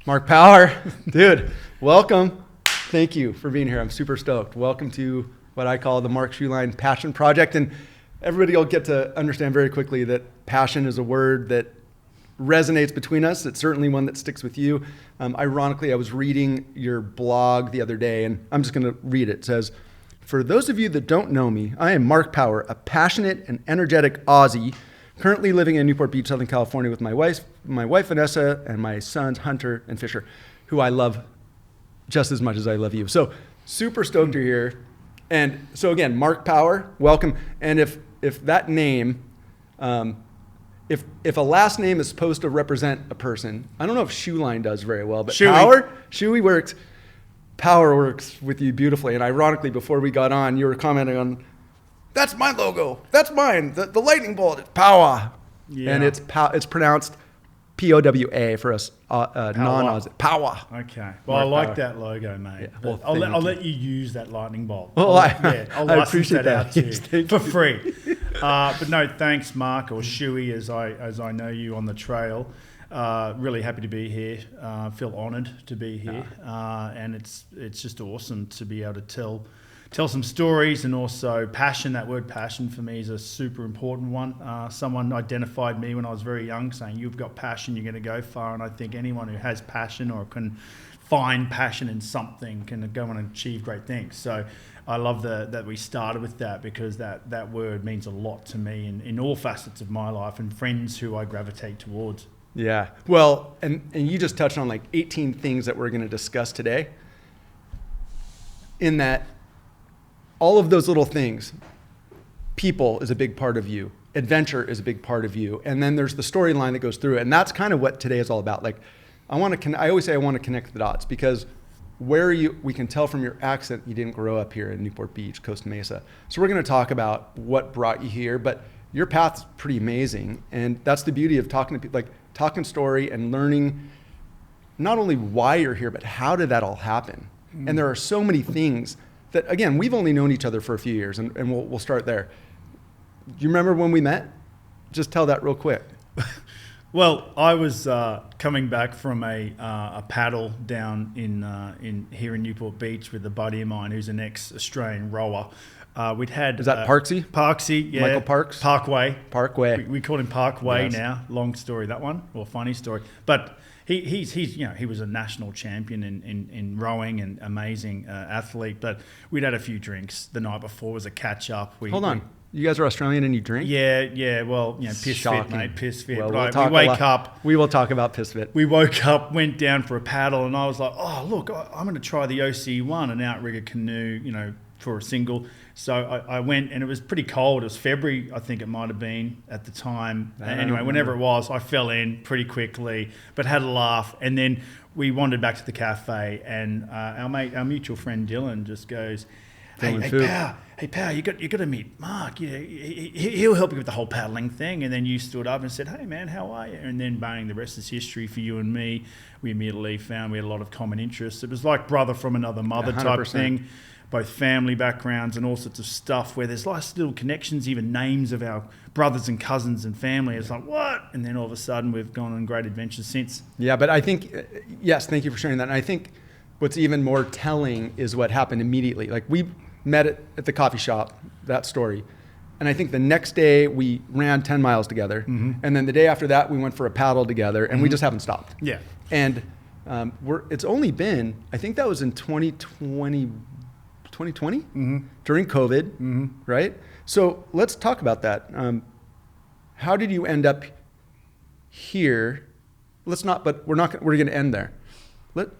Mark Power, dude, welcome. Thank you for being here. I'm super stoked. Welcome to what I call the Mark Schuline Passion Project. And everybody will get to understand very quickly that passion is a word that resonates between us. It's certainly one that sticks with you. Ironically, I was reading your blog the other day, and I'm just going to read it. It says, "For those of you that don't know me, I am Mark Power, a passionate and energetic Aussie, currently living in Newport Beach, Southern California with my wife Vanessa, and my sons Hunter and Fisher, who I love just as much as I love you." So super stoked you're here. And so again, Mark Power, welcome. And if that name, if a last name is supposed to represent a person, I don't know if Schuline does very well, but Shuey works. Power works with you beautifully. And ironically, before we got on, you were commenting on, "That's my logo. That's mine. The lightning bolt. It's Power." Yeah. And it's pronounced P-O-W-A for us non-Aussie. Power. Okay. Well, I like that logo, mate. Yeah. Well, I'll let you use that lightning bolt. Well, I'll license that out to you for free. But no, thanks, Mark, or Shuey, as I know you on the trail. Really happy to be here. Feel honoured to be here, and it's just awesome to be able to tell some stories, and also passion. That word passion for me is a super important one. Someone identified me when I was very young saying, "You've got passion, you're going to go far." And I think anyone who has passion or can find passion in something can go on and achieve great things. So I love that we started with that, because that word means a lot to me in all facets of my life, and friends who I gravitate towards. Yeah. Well, and you just touched on like 18 things that we're going to discuss today. In that, all of those little things, people is a big part of you. Adventure is a big part of you. And then there's the storyline that goes through it. And that's kind of what today is all about. Like, I always say I want to connect the dots, because we can tell from your accent you didn't grow up here in Newport Beach, Costa Mesa. So we're going to talk about what brought you here, but your path's pretty amazing. And that's the beauty of talking to people, like talking story and learning not only why you're here, but how did that all happen? And there are so many things that, again, we've only known each other for a few years, and we'll start there. Do you remember when we met? Just tell that real quick. Well, I was coming back from a paddle down in here in Newport Beach with a buddy of mine who's an ex-Australian rower. We'd had... Is that Parksy? Parksy, yeah. Michael Parks? Parkway. We call him Parkway yes. Now. Long story, that one, or funny story. But he was a national champion in rowing and amazing athlete. But we'd had a few drinks the night before. It was a catch up. Hold on. You guys are Australian and you drink? Yeah. Well, Pissfit, mate. Pissfit. Well, we will talk about Pissfit. We woke up, went down for a paddle, and I was like, "Oh, look, I'm going to try the OC1, an outrigger canoe, for a single." So I went, and it was pretty cold. It was February, I think it might have been at the time. Anyway, whenever it was, I fell in pretty quickly, but had a laugh. And then we wandered back to the cafe, and our mutual friend Dylan just goes, Hey, pal, you got to meet Mark. He'll help you with the whole paddling thing." And then you stood up and said, "Hey, man, how are you?" And then, bang, the rest is history for you and me. We immediately found we had a lot of common interests. It was like brother from another mother 100%. type thing. Both family backgrounds and all sorts of stuff where there's lots of little connections, even names of our brothers and cousins and family. It's like, what? And then all of a sudden we've gone on great adventures since. Yeah, but I think, yes, thank you for sharing that. And I think what's even more telling is what happened immediately. Like, we met at the coffee shop, that story. And I think the next day we ran 10 miles together. Mm-hmm. And then the day after that we went for a paddle together, and we just haven't stopped. Yeah. And it's only been, I think that was in 2020 mm-hmm. during COVID, mm-hmm. right? So let's talk about that. How did you end up here? We're going to end there.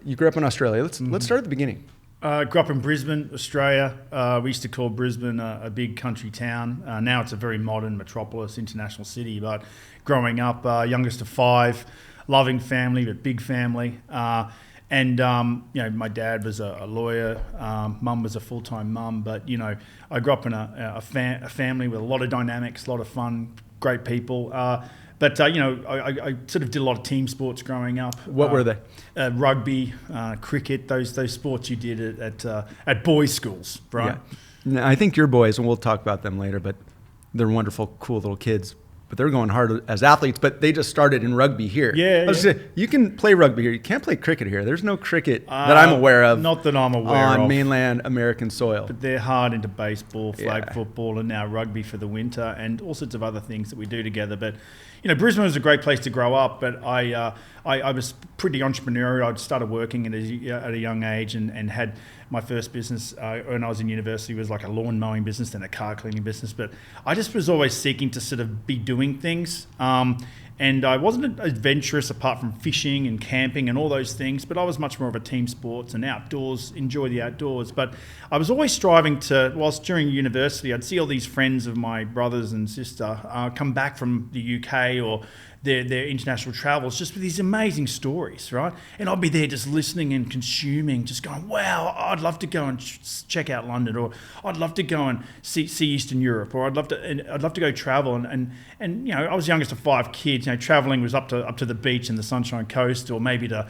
You grew up in Australia. Let's start at the beginning. Grew up in Brisbane, Australia. We used to call Brisbane a big country town. Now it's a very modern metropolis, international city. But growing up, youngest of 5, loving family, but big family. And my dad was a lawyer. Mum was a full-time mum. But I grew up in a family with a lot of dynamics, a lot of fun, great people. But I sort of did a lot of team sports growing up. What were they? Rugby, cricket, those sports you did at boys' schools, right? Yeah. I think your boys, and we'll talk about them later, but they're wonderful, cool little kids. but they're going hard as athletes, but they just started in rugby here. Yeah, I was gonna say, you can play rugby here. You can't play cricket here. There's no cricket that I'm aware of. Not that I'm aware on of. mainland American soil. But they're hard into baseball, flag Yeah. football, and now rugby for the winter, and all sorts of other things that we do together. But Brisbane was a great place to grow up. But I was pretty entrepreneurial. I started working at a young age, and had my first business when I was in university was like a lawn mowing business, then a car cleaning business. But I just was always seeking to sort of be doing things. And I wasn't adventurous apart from fishing and camping and all those things, but I was much more of a team sports and outdoors, enjoy the outdoors. But I was always striving to, whilst during university, I'd see all these friends of my brothers and sister come back from the UK or their international travels just with these amazing stories, right? And I'd be there just listening and consuming, just going, wow, I'd love to go and check out London, or I'd love to go and see Eastern Europe, or I'd love to go travel. And I was youngest of 5 kids. Traveling was up to the beach and the Sunshine Coast, or maybe to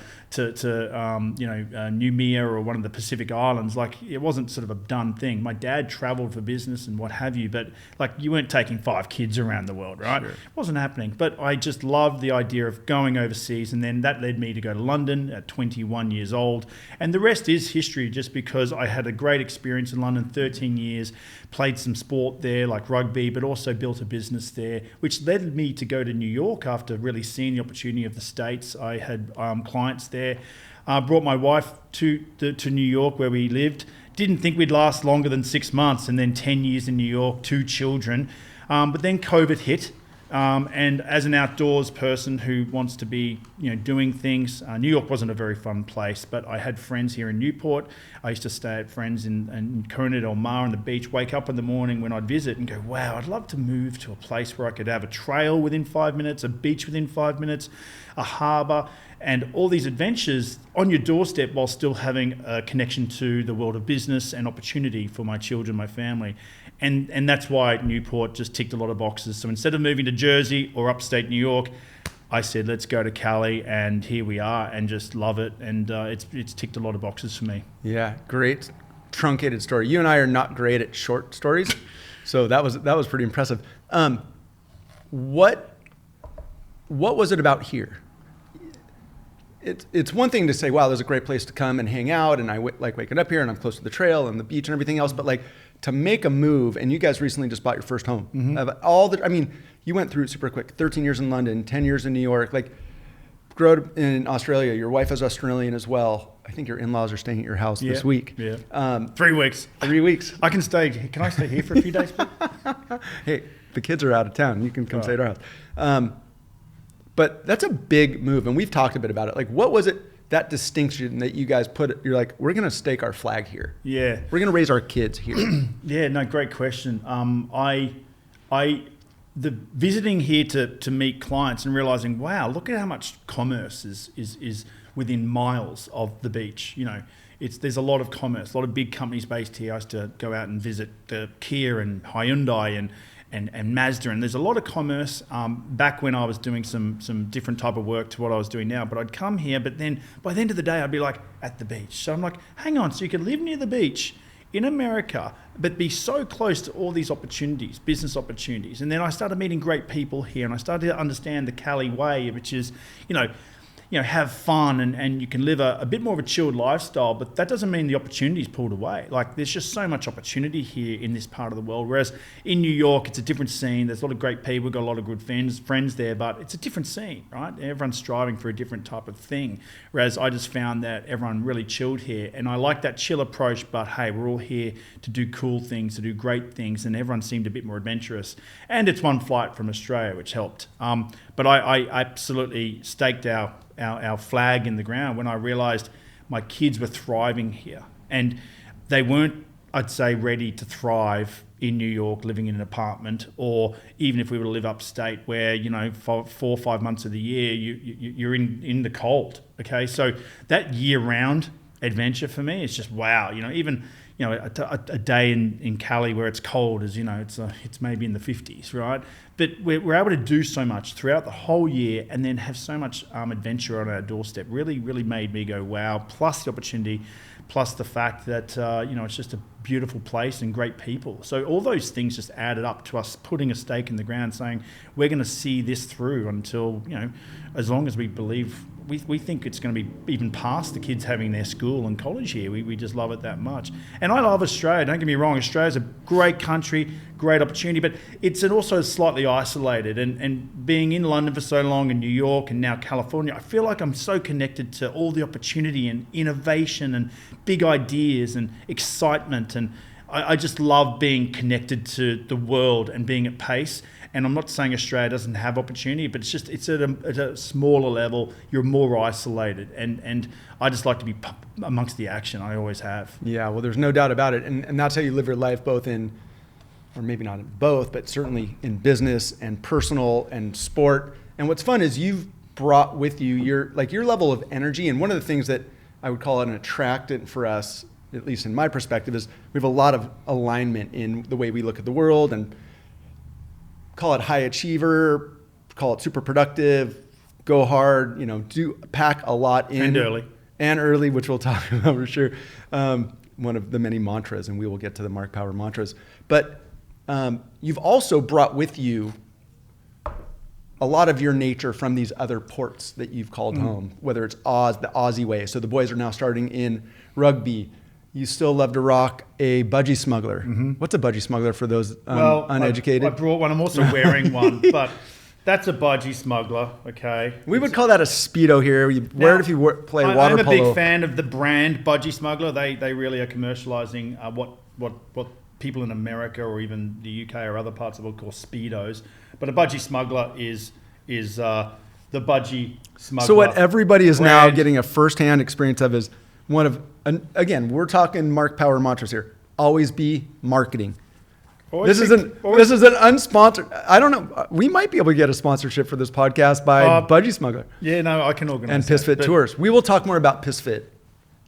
Noumea or one of the Pacific Islands. Like, it wasn't sort of a done thing. My dad traveled for business and what have you, but like, you weren't taking 5 kids around the world, right? Sure. It wasn't happening. But I just loved the idea of going overseas, and then that led me to go to London at 21 years old. And the rest is history, just because I had a great experience in London, 13 years, played some sport there like rugby, but also built a business there, which led me to go to New York after really seeing the opportunity of the States. I had clients there. Brought my wife to New York, where we lived. Didn't think we'd last longer than 6 months, and then 10 years in New York, 2 children. But then COVID hit. And as an outdoors person who wants to be, doing things, New York wasn't a very fun place, but I had friends here in Newport. I used to stay at friends in Corona del Mar on the beach, wake up in the morning when I'd visit and go, wow, I'd love to move to a place where I could have a trail within 5 minutes, a beach within 5 minutes, a harbour, and all these adventures on your doorstep while still having a connection to the world of business and opportunity for my children, my family. And that's why Newport just ticked a lot of boxes. So instead of moving to Jersey or upstate New York, I said, let's go to Cali, and here we are, and just love it. And it's ticked a lot of boxes for me. Yeah, great truncated story. You and I are not great at short stories, so that was pretty impressive. What was it about here? It's one thing to say, wow, there's a great place to come and hang out, and I like waking up here, and I'm close to the trail and the beach and everything else, but like, to make a move, and you guys recently just bought your first home. Mm-hmm. You went through it super quick. 13 years in London, 10 years in New York. Like, grew up in Australia. Your wife is Australian as well. I think your in-laws are staying at your house this week. Yeah. 3 weeks. 3 weeks. I can stay. Can I stay here for a few days, please? Hey, the kids are out of town. You can come stay at our house. But that's a big move, and we've talked a bit about it. Like, what was it? That distinction that you guys put, you're like, we're going to stake our flag here. Yeah. We're going to raise our kids here. Yeah, no, great question. The visiting here to meet clients and realizing, wow, look at how much commerce is within miles of the beach. There's a lot of commerce, a lot of big companies based here. I used to go out and visit the Kia and Hyundai and Mazda, and there's a lot of commerce back when I was doing some different type of work to what I was doing now. But I'd come here, but then by the end of the day, I'd be like at the beach. So I'm like, hang on, so you could live near the beach in America, but be so close to all these opportunities, business opportunities. And then I started meeting great people here, and I started to understand the Cali way, which is, have fun and you can live a bit more of a chilled lifestyle, but that doesn't mean the opportunity's pulled away. Like, there's just so much opportunity here in this part of the world. Whereas in New York, it's a different scene. There's a lot of great people, we've got a lot of good friends there, but it's a different scene, right? Everyone's striving for a different type of thing. Whereas I just found that everyone really chilled here, and I like that chill approach, but hey, we're all here to do cool things, to do great things, and everyone seemed a bit more adventurous. And it's one flight from Australia, which helped. But I absolutely staked our flag in the ground when I realized my kids were thriving here, and they weren't, I'd say, ready to thrive in New York, living in an apartment, or even if we were to live upstate where, for 4 or 5 months of the year, you're in the cold. Okay. So that year round adventure for me is just, wow. Even a day in Cali where it's cold is, it's maybe in the 50s, right? But we're able to do so much throughout the whole year and then have so much adventure on our doorstep. Really, really made me go, wow, plus the opportunity, plus the fact that, it's just a beautiful place and great people. So all those things just added up to us putting a stake in the ground saying, we're going to see this through until, as long as we believe, we think it's going to be even past the kids having their school and college here. We just love it that much. And I love Australia, don't get me wrong. Australia's a great country, great opportunity, but it's also slightly isolated. And being in London for so long and New York and now California, I feel like I'm so connected to all the opportunity and innovation and big ideas and excitement. And I just love being connected to the world and being at pace. And I'm not saying Australia doesn't have opportunity, but it's at a smaller level. You're more isolated, and I just like to be amongst the action. I always have. Yeah, well, there's no doubt about it, and that's how you live your life, both in, or maybe not in both, but certainly in business and personal and sport. And what's fun is you've brought with you your level of energy, and one of the things that I would call it an attractant for us, at least in my perspective, is we have a lot of alignment in the way we look at the world, and call it high achiever, call it super productive, go hard, do pack a lot in. And early, which we'll talk about for sure. One of the many mantras, and we will get to the Mark Power mantras. But you've also brought with you a lot of your nature from these other ports that you've called home, whether it's the Aussie way. So the boys are now starting in rugby. You still love to rock a budgie smuggler. Mm-hmm. What's a budgie smuggler for those uneducated? I brought one. I'm also wearing one, but that's a budgie smuggler, okay? We would call that a Speedo here. You wear it if you play water polo. I'm a big fan of the brand Budgie Smuggler. They really are commercializing what people in America or even the UK or other parts of the world call Speedos. But a Budgie Smuggler is the Budgie Smuggler. So what everybody is now getting a firsthand experience of is one of, again, we're talking Mark Power mantras here. Always be marketing. This is an unsponsored. I don't know. We might be able to get a sponsorship for this podcast by Budgie Smuggler. Yeah, no, I can organize. And Pissfit Tours. We will talk more about Pissfit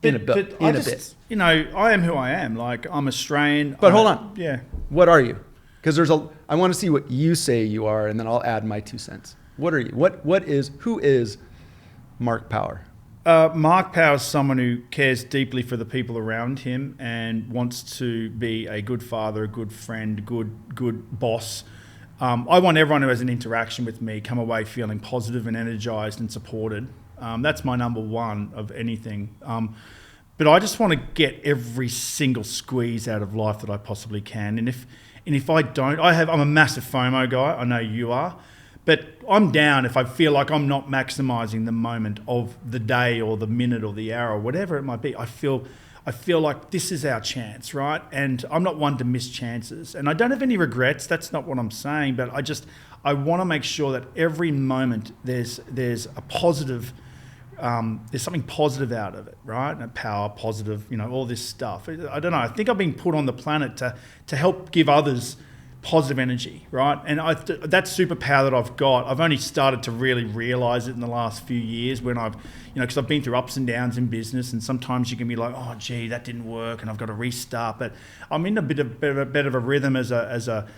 in a bit. I am who I am. Like, I'm Australian. But hold on. Yeah. What are you? Because I want to see what you say you are, and then I'll add my 2 cents. What are you? Who is Mark Power? Mark Power is someone who cares deeply for the people around him and wants to be a good father, a good friend, good boss. I want everyone who has an interaction with me come away feeling positive and energized and supported. That's my number one of anything. But I just want to get every single squeeze out of life that I possibly can. And if I don't, I'm a massive FOMO guy. I know you are. But I'm down if I feel like I'm not maximizing the moment of the day or the minute or the hour or whatever it might be. I feel like this is our chance, right? And I'm not one to miss chances. And I don't have any regrets. That's not what I'm saying. But I want to make sure that every moment there's a positive, there's something positive out of it, right? And power, positive, all this stuff. I don't know. I think I've been put on the planet to help give others positive energy, right? And that superpower that I've got, I've only started to really realize it in the last few years when because I've been through ups and downs in business, and sometimes you can be like, oh, gee, that didn't work, and I've got to restart. But I'm in a bit of a rhythm as a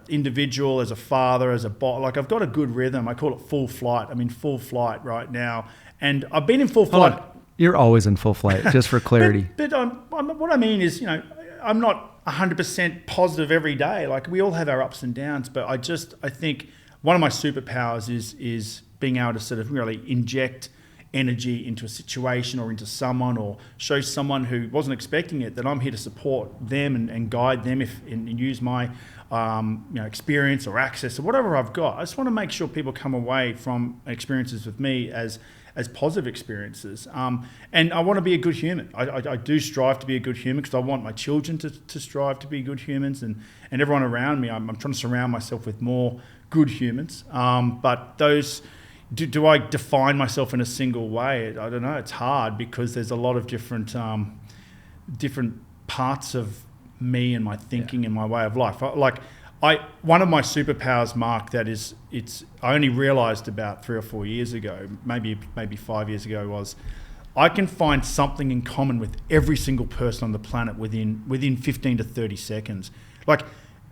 individual, as a father, as a boss. Like, I've got a good rhythm. I call it full flight. I'm in full flight right now, and I've been in full flight. You're always in full flight, just for clarity. but what I mean is, I'm not 100% positive every day. Like, we all have our ups and downs, but I think one of my superpowers is being able to sort of really inject energy into a situation or into someone, or show someone who wasn't expecting it that I'm here to support them and guide them and use my experience or access or whatever I've got. I just want to make sure people come away from experiences with me as positive experiences. And I want to be a good human. I do strive to be a good human because I want my children to strive to be good humans, and everyone around me. I'm trying to surround myself with more good humans. But those, do I define myself in a single way? I don't know. It's hard because there's a lot of different parts of me and my thinking and my way of life. One of my superpowers, Mark, I only realised about 3 or 4 years ago, maybe 5 years ago, was I can find something in common with every single person on the planet within 15 to 30 seconds. Like,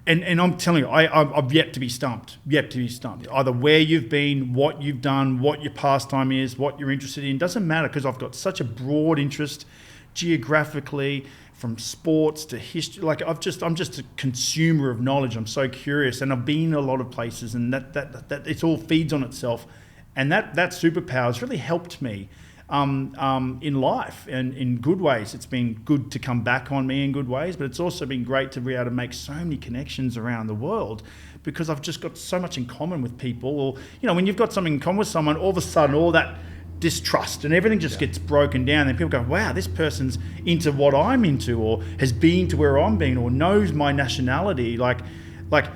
and I'm telling you, I've yet to be stumped. Either where you've been, what you've done, what your pastime is, what you're interested in. Doesn't matter, because I've got such a broad interest geographically, from sports to history. Like, I'm just a consumer of knowledge. I'm so curious, and I've been a lot of places, and that it all feeds on itself. And that superpower has really helped me in life, and in good ways. It's been good to come back on me in good ways, but it's also been great to be able to make so many connections around the world, because I've just got so much in common with people. Or, when you've got something in common with someone, all of a sudden all that distrust and everything just gets broken down, and people go, wow, this person's into what I'm into, or has been to where I'm been, or knows my nationality. Like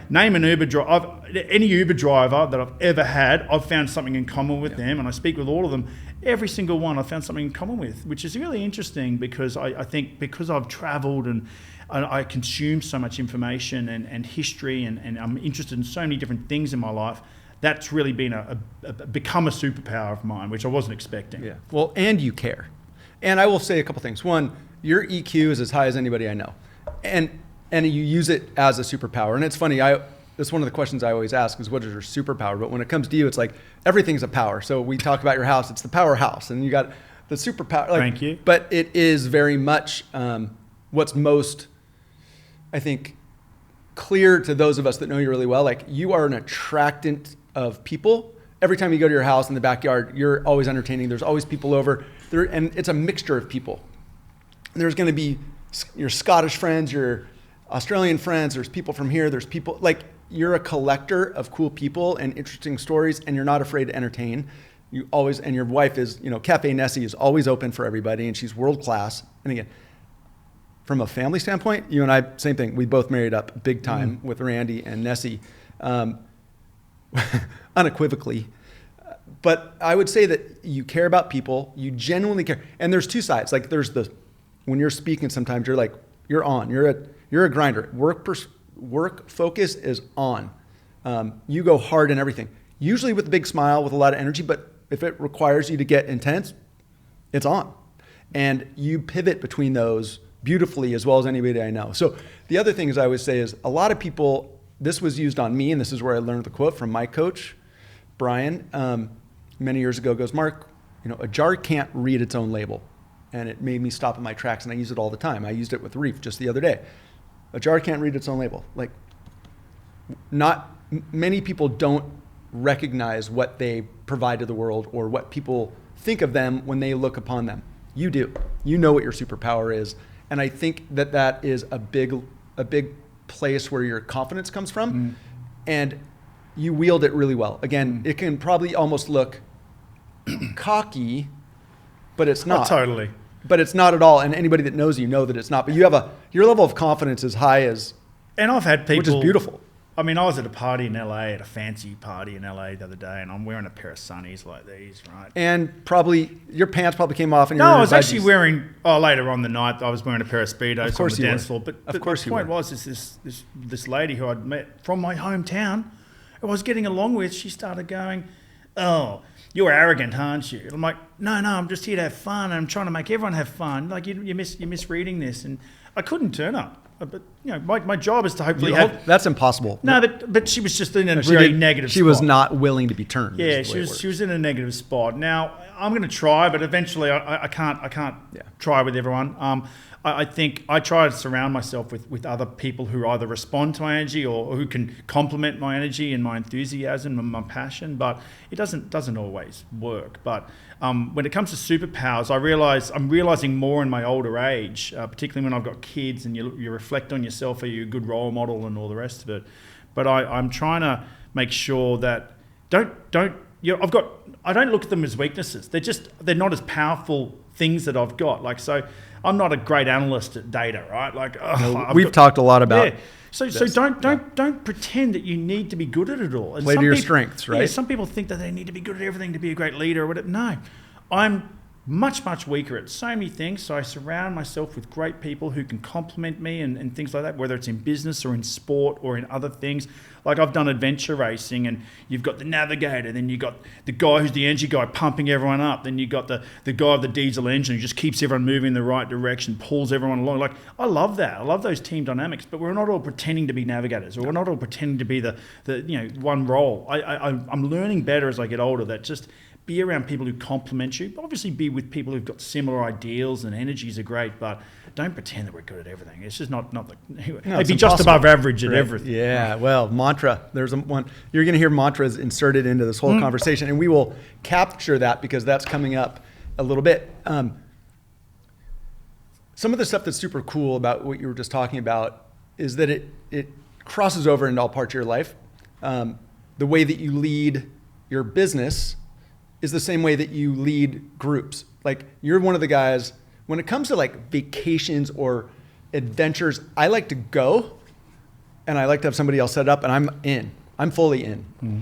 name an Uber driver, any Uber driver that I've ever had, I've found something in common with them, and I speak with all of them. Every single one I've found something in common with, which is really interesting, because I think because I've traveled and I consume so much information and history, and I'm interested in so many different things in my life, that's really been become a superpower of mine, which I wasn't expecting. Yeah. Well, and you care. And I will say a couple things. One, your EQ is as high as anybody I know. And you use it as a superpower. And it's funny, that's one of the questions I always ask is, what is your superpower? But when it comes to you, it's like, everything's a power. So we talk about your house, it's the powerhouse. And you got the superpower. Like, thank you. But it is very much what's most, I think, clear to those of us that know you really well. Like, you are an attractant of people. Every time you go to your house in the backyard, you're always entertaining. There's always people over there, and it's a mixture of people. And there's going to be your Scottish friends, your Australian friends. There's people from here. There's people, like, you're a collector of cool people and interesting stories, and you're not afraid to entertain. You always, and your wife is, Cafe Nessie is always open for everybody, and she's world class. And again, from a family standpoint, you and I, same thing. We both married up big time with Randy and Nessie. Unequivocally. But I would say that you care about people, you genuinely care. And there's two sides. Like, there's when you're speaking, sometimes you're like, you're on, you're a grinder. Work focus is on. You go hard in everything, usually with a big smile, with a lot of energy, but if it requires you to get intense, it's on. And you pivot between those beautifully, as well as anybody I know. So the other thing is, I always say, is a lot of people, this was used on me, and this is where I learned the quote from my coach, Brian, many years ago, goes, Mark, a jar can't read its own label. And it made me stop in my tracks, and I use it all the time. I used it with Reef just the other day. A jar can't read its own label. Like, not many people don't recognize what they provide to the world, or what people think of them when they look upon them. You do. You know what your superpower is. And I think that is a big place where your confidence comes from, and you wield it really well. Again, it can probably almost look cocky, but it's not. Oh, totally. But it's not at all. And anybody that knows you know that it's not. But you have your level of confidence is high as, and I've had people, which is beautiful. I mean, I was at a party in LA, at a fancy party in LA the other day, and I'm wearing a pair of sunnies like these, right? And probably your pants probably came off. And no, I was actually wearing. Oh, later on the night, I was wearing a pair of Speedos on the dance floor. But of course, the point was, this lady who I'd met from my hometown, who I was getting along with, she started going, "Oh, you're arrogant, aren't you?" And I'm like, "No, I'm just here to have fun. And I'm trying to make everyone have fun. Like, you're misreading this." And I couldn't turn up. But my job is to hopefully have. That's impossible. No, but she was just in a very negative spot. She was not willing to be turned. Yeah, she was in a negative spot. Now I'm going to try, but eventually I can't try with everyone. I think I try to surround myself with other people who either respond to my energy or who can complement my energy and my enthusiasm and my passion. But it doesn't always work. But when it comes to superpowers, I'm realizing more in my older age, particularly when I've got kids, and you reflect on yourself. Are you a good role model and all the rest of it? But I'm trying to make sure that I don't look at them as weaknesses. They're not as powerful things that I've got. Like, so I'm not a great analyst at data, right? Like, we've talked a lot about. Yeah. So don't pretend that you need to be good at it all. And play to your strengths, right? Yeah, some people think that they need to be good at everything to be a great leader or whatever. No, I'm much weaker at so many things. So I surround myself with great people who can complement me and things like that, whether it's in business or in sport or in other things. Like I've done adventure racing, and you've got the navigator, then you've got the guy who's the energy guy pumping everyone up, then you've got the guy of the diesel engine who just keeps everyone moving in the right direction, pulls everyone along. Like, I love that. I love those team dynamics, but we're not all pretending to be navigators, or we're not all pretending to be the one role. I'm learning better as I get older that just be around people who complement you. Obviously, be with people who've got similar ideals, and energies are great, but don't pretend that we're good at everything. It's just not the. Maybe just above average at everything. Yeah, well, mantra. There's one. You're going to hear mantras inserted into this whole conversation, and we will capture that because that's coming up a little bit. Some of the stuff that's super cool about what you were just talking about is that it crosses over into all parts of your life. The way that you lead your business is the same way that you lead groups. Like, you're one of the guys, when it comes to like vacations or adventures, I like to go and I like to have somebody else set it up, and I'm fully in. Mm-hmm.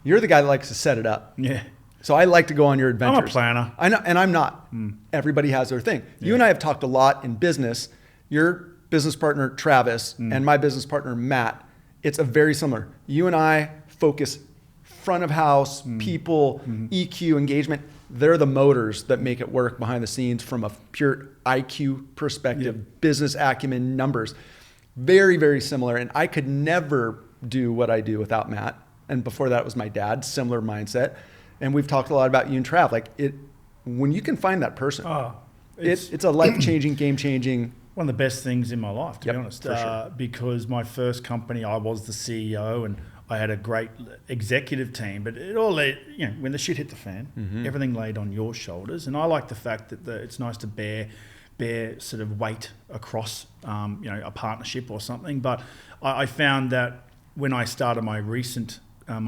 You're the guy that likes to set it up. Yeah. So I like to go on your adventures. I'm a planner. I know, and I'm not. Everybody has their thing. Yeah. You and I have talked a lot in business. Your business partner, Travis, and my business partner, Matt, it's a very similar. You and I focus front of house, people, EQ, engagement. They're the motors that make it work behind the scenes from a pure IQ perspective, business acumen, numbers. Very, very similar. And I could never do what I do without Matt. And before that, it was my dad, similar mindset. And we've talked a lot about you and Trav. Like, when you can find that person, it's a life-changing, game-changing. One of the best things in my life, to be honest. For sure. Because my first company, I was the CEO, and I had a great executive team, but it all, when the shit hit the fan, everything laid on your shoulders. And I like the fact that it's nice to bear sort of weight across, a partnership or something. But I found that when I started my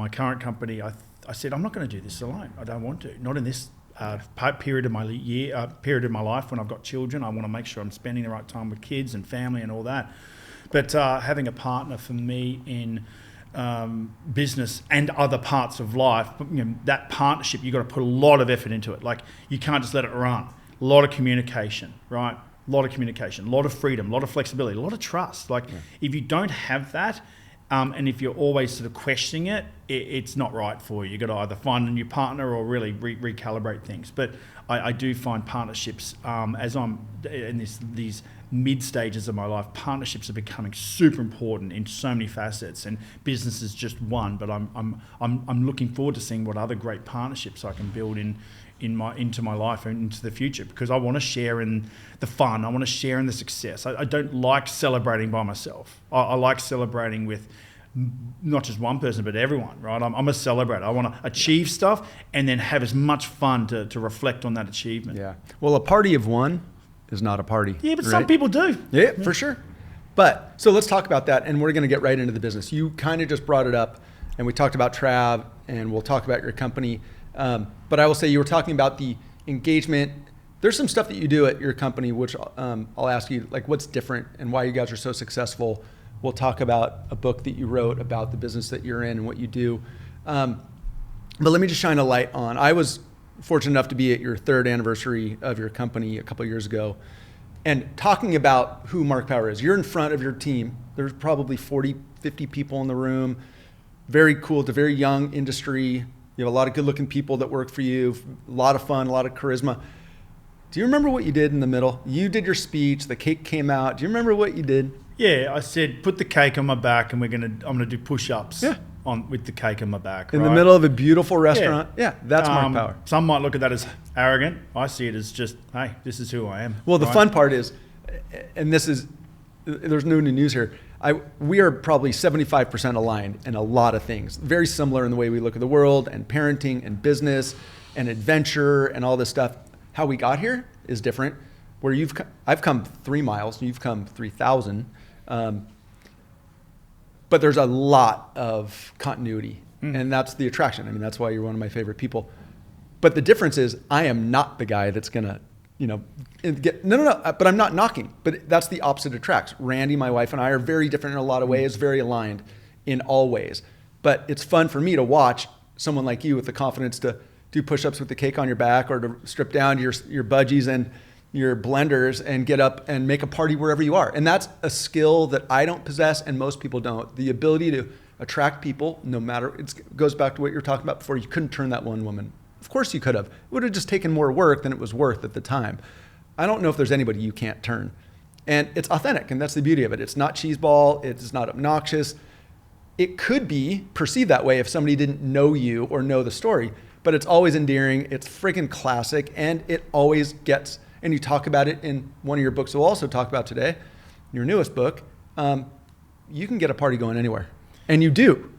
current company, I said, I'm not going to do this alone. I don't want to. Not in this period of my life when I've got children. I want to make sure I'm spending the right time with kids and family and all that. But having a partner for me in business and other parts of life, that partnership, you've got to put a lot of effort into it. Like, you can't just let it run. A lot of communication, right? A lot of communication, a lot of freedom, a lot of flexibility, a lot of trust. Like, if you don't have that, and if you're always sort of questioning it, it's not right for you. You've got to either find a new partner or really recalibrate things. But I do find partnerships, as I'm in these mid stages of my life, partnerships are becoming super important in so many facets, and business is just one. But I'm looking forward to seeing what other great partnerships I can build into my life and into the future, because I want to share in the fun. I want to share in the success. I don't like celebrating by myself. I like celebrating with not just one person, but everyone, right? I'm a celebrator. I want to achieve stuff and then have as much fun to reflect on that achievement. Yeah. Well, a party of one is not a party. Yeah, but some people do. Yeah, for sure. But so let's talk about that, and we're going to get right into the business. You kind of just brought it up, and we talked about Trav, and we'll talk about your company. But I will say, you were talking about the engagement. There's some stuff that you do at your company, which I'll ask you, like, what's different and why you guys are so successful. We'll talk about a book that you wrote about the business that you're in and what you do. But let me just shine a light on. I was fortunate enough to be at your 3rd anniversary of your company a couple of years ago, and talking about who Mark Power is. You're in front of your team. There's probably 40, 50 people in the room. Very cool. It's a very young industry. You have a lot of good-looking people that work for you, a lot of fun, a lot of charisma. Do you remember what you did in the middle? You did your speech, the cake came out. Do you remember what you did? Yeah, I said, put the cake on my back, and I'm gonna do push-ups with the cake on my back. In the middle of a beautiful restaurant. Yeah, that's Mark Power. Some might look at that as arrogant. I see it as just, hey, this is who I am. Well, the fun part is, and there's no new news here, we are probably 75% aligned in a lot of things. Very similar in the way we look at the world and parenting and business and adventure and all this stuff. How we got here is different. Where I've come 3 miles, you've come 3,000. But there's a lot of continuity, and that's the attraction. I mean, that's why you're one of my favorite people. But the difference is, I am not the guy that's gonna, but I'm not knocking. But that's the opposite attracts. Randy, my wife, and I are very different in a lot of ways, very aligned in all ways. But it's fun for me to watch someone like you with the confidence to do push-ups with the cake on your back, or to strip down to your budgies and your blenders and get up and make a party wherever you are. And that's a skill that I don't possess and most people don't. The ability to attract people, no matter, it goes back to what you were talking about before. You couldn't turn that one woman. Of course you could have. It would have just taken more work than it was worth at the time. I don't know if there's anybody you can't turn. And it's authentic, and that's the beauty of it. It's not cheeseball. It's not obnoxious. It could be perceived that way if somebody didn't know you or know the story, but it's always endearing. It's freaking classic, and it always gets, and you talk about it in one of your books we'll also talk about today, your newest book. You can get a party going anywhere, and you do.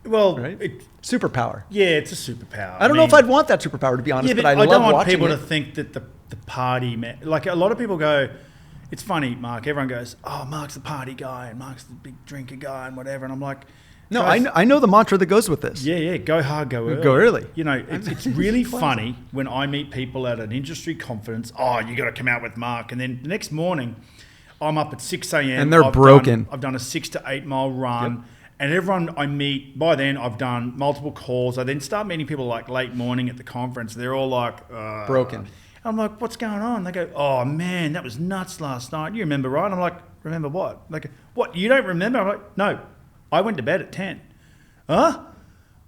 Well, right? Superpower. Yeah, it's a superpower. I don't know if I'd want that superpower, to be honest, yeah, but I love don't want watching people it. to think that the party, like a lot of people go, it's funny, Mark, everyone goes, oh, Mark's the party guy and Mark's the big drinker guy and whatever. And I'm like, no, guys, I know the mantra that goes with this. Yeah, go hard, go early. Go early. You know, it's really funny when I meet people at an industry conference, oh, you got to come out with Mark. And then the next morning, I'm up at 6 a.m. And they're broken. I've done a 6 to 8 mile run. Yep. And everyone I meet, by then I've done multiple calls. I then start meeting people like late morning at the conference. They're all like... broken. I'm like, what's going on? They go, oh, man, that was nuts last night. You remember, right? I'm like, remember what? Like, what, you don't remember? I'm like, no, I went to bed at 10. Huh?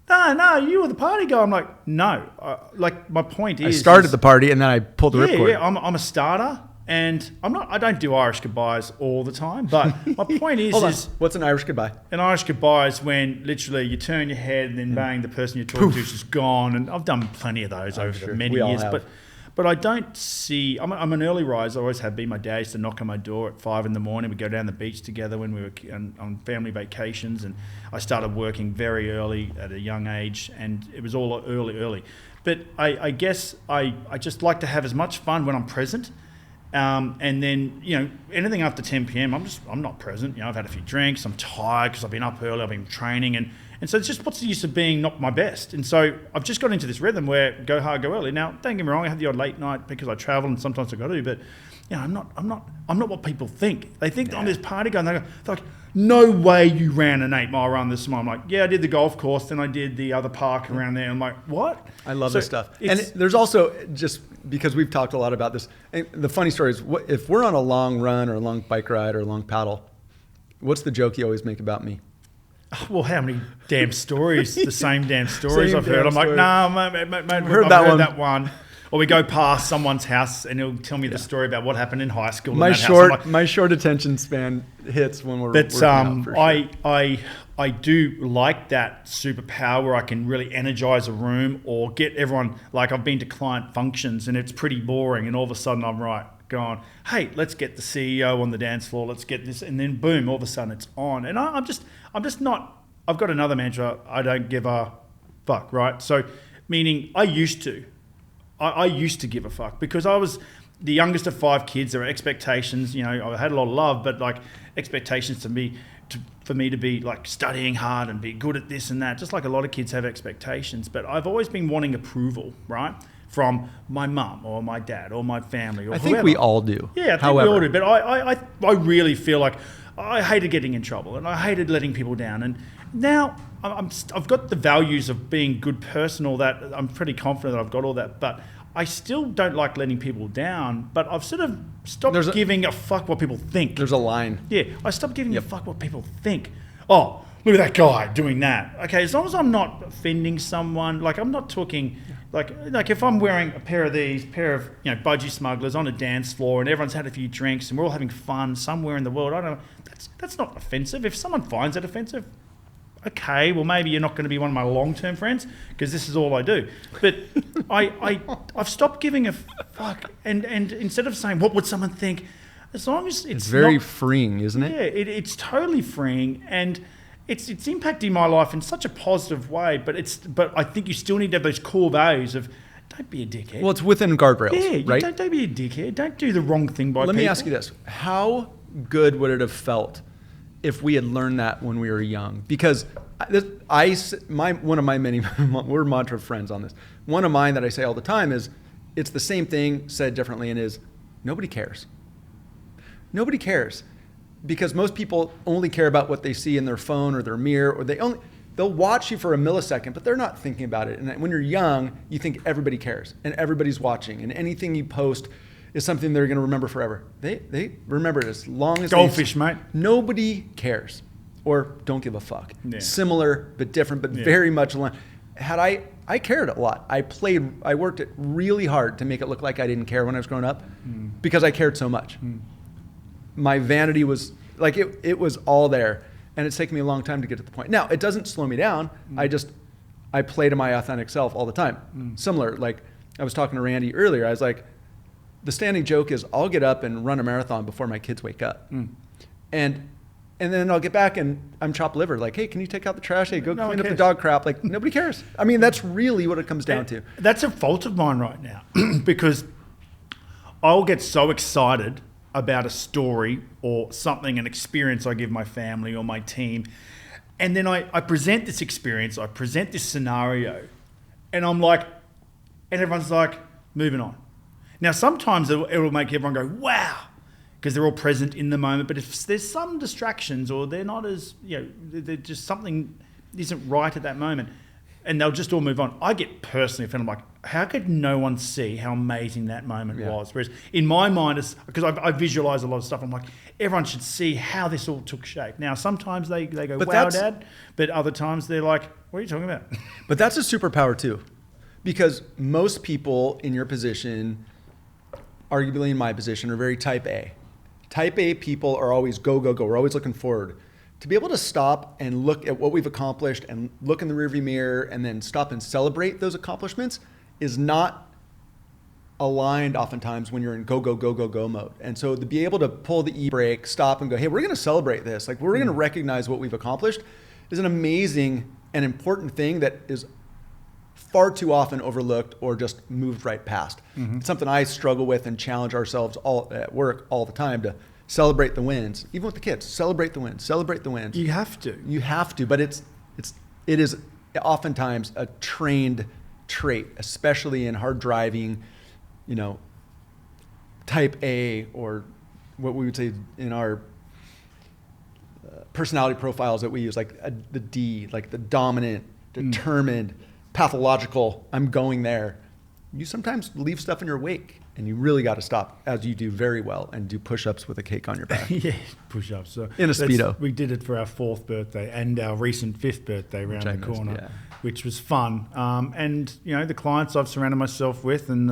No, you were the party guy. I'm like, no. Like, my point is... I started the party and then I pulled the ripcord. Yeah, I'm a starter. And I don't do Irish goodbyes all the time, but my point is, Hold on. What's an Irish goodbye? An Irish goodbye is when literally you turn your head and then bang, the person you're talking to is just gone. And I've done plenty of those over the many years, but I don't see. I'm an early riser. I always have been. My dad used to knock on my door at 5 a.m. We'd go down the beach together when we were on family vacations, and I started working very early at a young age, and it was all early. But I guess I just like to have as much fun when I'm present. And then, you know, anything after 10 p.m, I'm not present. You know, I've had a few drinks. I'm tired because I've been up early. I've been training. And so it's just, what's the use of being not my best? And so I've just got into this rhythm where go hard, go early. Now, don't get me wrong. I have the odd late night because I travel and sometimes I've got to, but you know, I'm not what people think. They think I'm this party guy and they're like, no way you ran an 8 mile run this morning. I'm like, yeah, I did the golf course. Then I did the other park around there. I'm like, what? I love this stuff. And there's also, just because we've talked a lot about this, and the funny story is, if we're on a long run or a long bike ride or a long paddle, what's the joke you always make about me? Well, how many damn stories, the same damn stories I've heard. I'm like, nah, mate, I've heard that one. Or we go past someone's house and he'll tell me the story about what happened in high school. My short attention span hits when we're working out, for sure. I do like that superpower where I can really energize a room or get everyone, like I've been to client functions and it's pretty boring and all of a sudden I'm going, hey, let's get the CEO on the dance floor, let's get this, and then boom, all of a sudden it's on. And I'm just not, I've got another mantra, I don't give a fuck, right? So meaning I used to give a fuck because I was the youngest of 5 kids. There were expectations, you know, I had a lot of love, but like expectations for me to be like studying hard and be good at this and that, just like a lot of kids have expectations. But I've always been wanting approval, right? From my mum or my dad or my family or whoever. I think we all do. Yeah, I think we all do. But I really feel like I hated getting in trouble and I hated letting people down. And now I've got the values of being a good person, all that. I'm pretty confident that I've got all that. But I still don't like letting people down. But I've sort of stopped giving a fuck what people think. There's a line. Yeah, I stopped giving a fuck what people think. Oh, look at that guy doing that. Okay, as long as I'm not offending someone, like I'm not talking... Like if I'm wearing a pair of budgie smugglers on a dance floor and everyone's had a few drinks and we're all having fun somewhere in the world, I don't know, that's not offensive. If someone finds it offensive, okay, well maybe you're not going to be one of my long-term friends because this is all I do. But I've stopped giving a fuck and instead of saying what would someone think, as long as it's very freeing, isn't it? Yeah, it's totally freeing and it's impacting my life in such a positive way, but I think you still need to have those core values of don't be a dickhead. Well, it's within guardrails, right? Don't be a dickhead. Don't do the wrong thing by people. Let me ask you this. How good would it have felt if we had learned that when we were young? Because one of my many, we're mantra friends on this. One of mine that I say all the time is, it's the same thing said differently, and is nobody cares. Nobody cares. Because most people only care about what they see in their phone or their mirror, or they'll watch you for a millisecond, but they're not thinking about it. And when you're young, you think everybody cares and everybody's watching, and anything you post is something they're going to remember forever. They remember it as long as goldfish, mate. Nobody cares or don't give a fuck. Yeah. Similar but different, but very much aligned. I cared a lot. I worked it really hard to make it look like I didn't care when I was growing up because I cared so much. My vanity was like, it was all there, and it's taken me a long time to get to the point. Now, it doesn't slow me down. I play to my authentic self all the time. Similar, like I was talking to Randy earlier, I was like, the standing joke is I'll get up and run a marathon before my kids wake up. And then I'll get back and I'm chopped liver. Like, hey, can you take out the trash? Hey, go clean up the dog crap. Like, nobody cares. I mean, that's really what it comes down to. That's a fault of mine right now because I'll get so excited about a story or something, an experience I give my family or my team. And then I present this experience, I present this scenario, and I'm like, and everyone's like, moving on. Now, sometimes it'll make everyone go, wow, because they're all present in the moment. But if there's some distractions or they're not as, they're just something isn't right at that moment, and they'll just all move on. I get personally offended. I'm like, how could no one see how amazing that moment was? Whereas in my mind, because I visualize a lot of stuff, I'm like, everyone should see how this all took shape. Now, sometimes they go, wow, Dad. But other times they're like, what are you talking about? But that's a superpower too. Because most people in your position, arguably in my position, are very type A. Type A people are always go, go, go. We're always looking forward. To be able to stop and look at what we've accomplished and look in the rearview mirror and then stop and celebrate those accomplishments is not aligned oftentimes when you're in go, go, go, go, go mode. And so to be able to pull the e-brake, stop and go, hey, we're going to celebrate this. Like, we're going to recognize what we've accomplished is an amazing and important thing that is far too often overlooked or just moved right past. It's something I struggle with and challenge ourselves all at work all the time to celebrate the wins, even with the kids. Celebrate the wins. Celebrate the wins. You have to, but it is oftentimes a trained trait, especially in hard driving, type A, or what we would say in our personality profiles that we use, like the D, like the dominant, determined, pathological, I'm going there. You sometimes leave stuff in your wake, and you really got to stop, as you do very well, and do push-ups with a cake on your back. Yeah, push-ups. So in a Speedo. We did it for our 4th birthday and our recent 5th birthday around the corner, which was fun. And the clients I've surrounded myself with and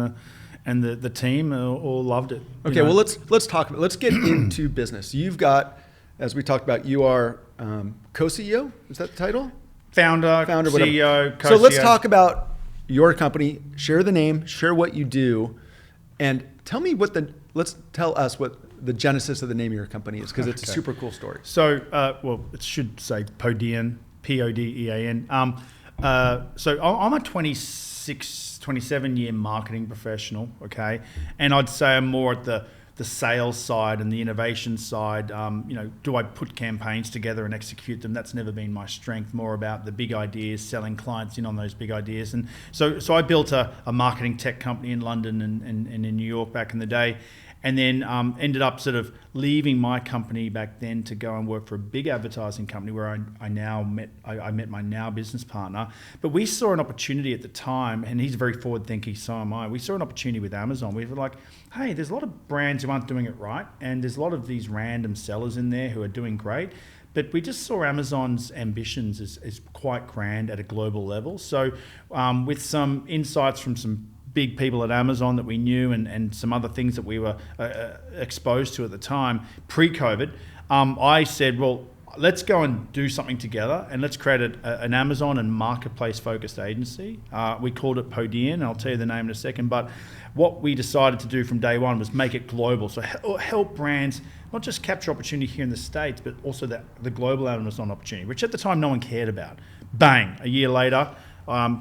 the team all loved it. Okay, well let's get into business. You've got, as we talked about, you are co-CEO. Is that the title? Founder, CEO, co-CEO. So let's talk about your company. Share the name, share what you do, and tell us what the genesis of the name of your company is, because it's a super cool story. So, it should say Podean, Podean. So I'm a 27 year marketing professional, okay? And I'd say I'm more at the sales side and the innovation side. Do I put campaigns together and execute them? That's never been my strength. More about the big ideas, selling clients in on those big ideas. And so I built a marketing tech company in London and in New York back in the day, and then ended up sort of leaving my company back then to go and work for a big advertising company where I met my now business partner. But we saw an opportunity at the time, and he's very forward thinking, so am I. We saw an opportunity with Amazon. We were like, hey, there's a lot of brands who aren't doing it right, and there's a lot of these random sellers in there who are doing great. But we just saw Amazon's ambitions as quite grand at a global level. So with some insights from some big people at Amazon that we knew and some other things that we were exposed to at the time, pre-COVID, I said, well, let's go and do something together, and let's create an Amazon and marketplace-focused agency. We called it Podean, and I'll tell you the name in a second, but what we decided to do from day one was make it global. So help brands not just capture opportunity here in the States, but also the global Amazon opportunity, which at the time no one cared about. Bang, a year later,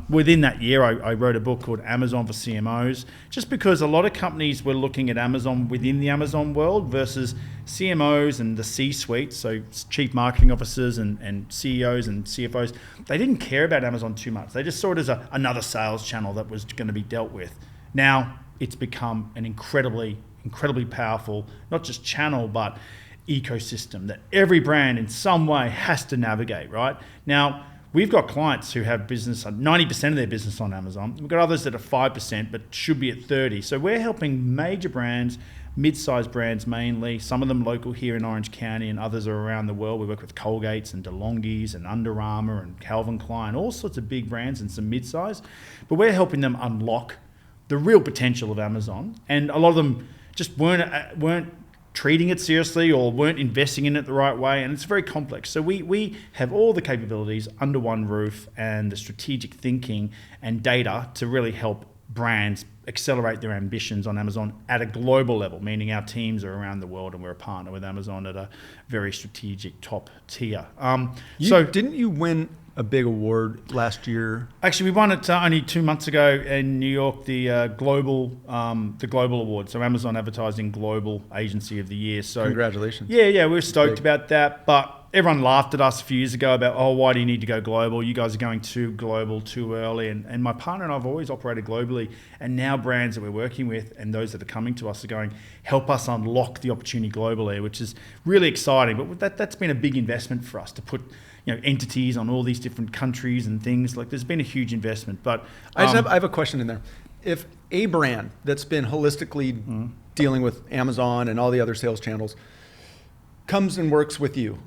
within that year, I wrote a book called Amazon for CMOs, just because a lot of companies were looking at Amazon within the Amazon world versus CMOs and the C-suite, so chief marketing officers and CEOs and CFOs. They didn't care about Amazon too much. They just saw it as another sales channel that was going to be dealt with. Now, it's become an incredibly powerful, not just channel, but ecosystem that every brand in some way has to navigate, right? Now, we've got clients who have business, 90% of their business on Amazon. We've got others that are 5%, but should be at 30%. So we're helping major brands, mid-sized brands mainly, some of them local here in Orange County and others are around the world. We work with Colgate's and DeLonghi's and Under Armour and Calvin Klein, all sorts of big brands and some mid-size. But we're helping them unlock the real potential of Amazon. And a lot of them just weren't treating it seriously or weren't investing in it the right way, and it's very complex. So we have all the capabilities under one roof and the strategic thinking and data to really help brands accelerate their ambitions on Amazon at a global level, meaning our teams are around the world and we're a partner with Amazon at a very strategic top tier. So didn't you win a big award last year? Actually, we won it only 2 months ago in New York, the global award. So Amazon Advertising Global Agency of the Year. So congratulations. Yeah, we're stoked about that. But everyone laughed at us a few years ago about, why do you need to go global? You guys are going too global too early. And my partner and I have always operated globally. And now brands that we're working with and those that are coming to us are going, help us unlock the opportunity globally, which is really exciting. But that's been a big investment for us to put entities on all these different countries and things. Like, there's been a huge investment. But I have a question in there. If a brand that's been holistically dealing with Amazon and all the other sales channels comes and works with you,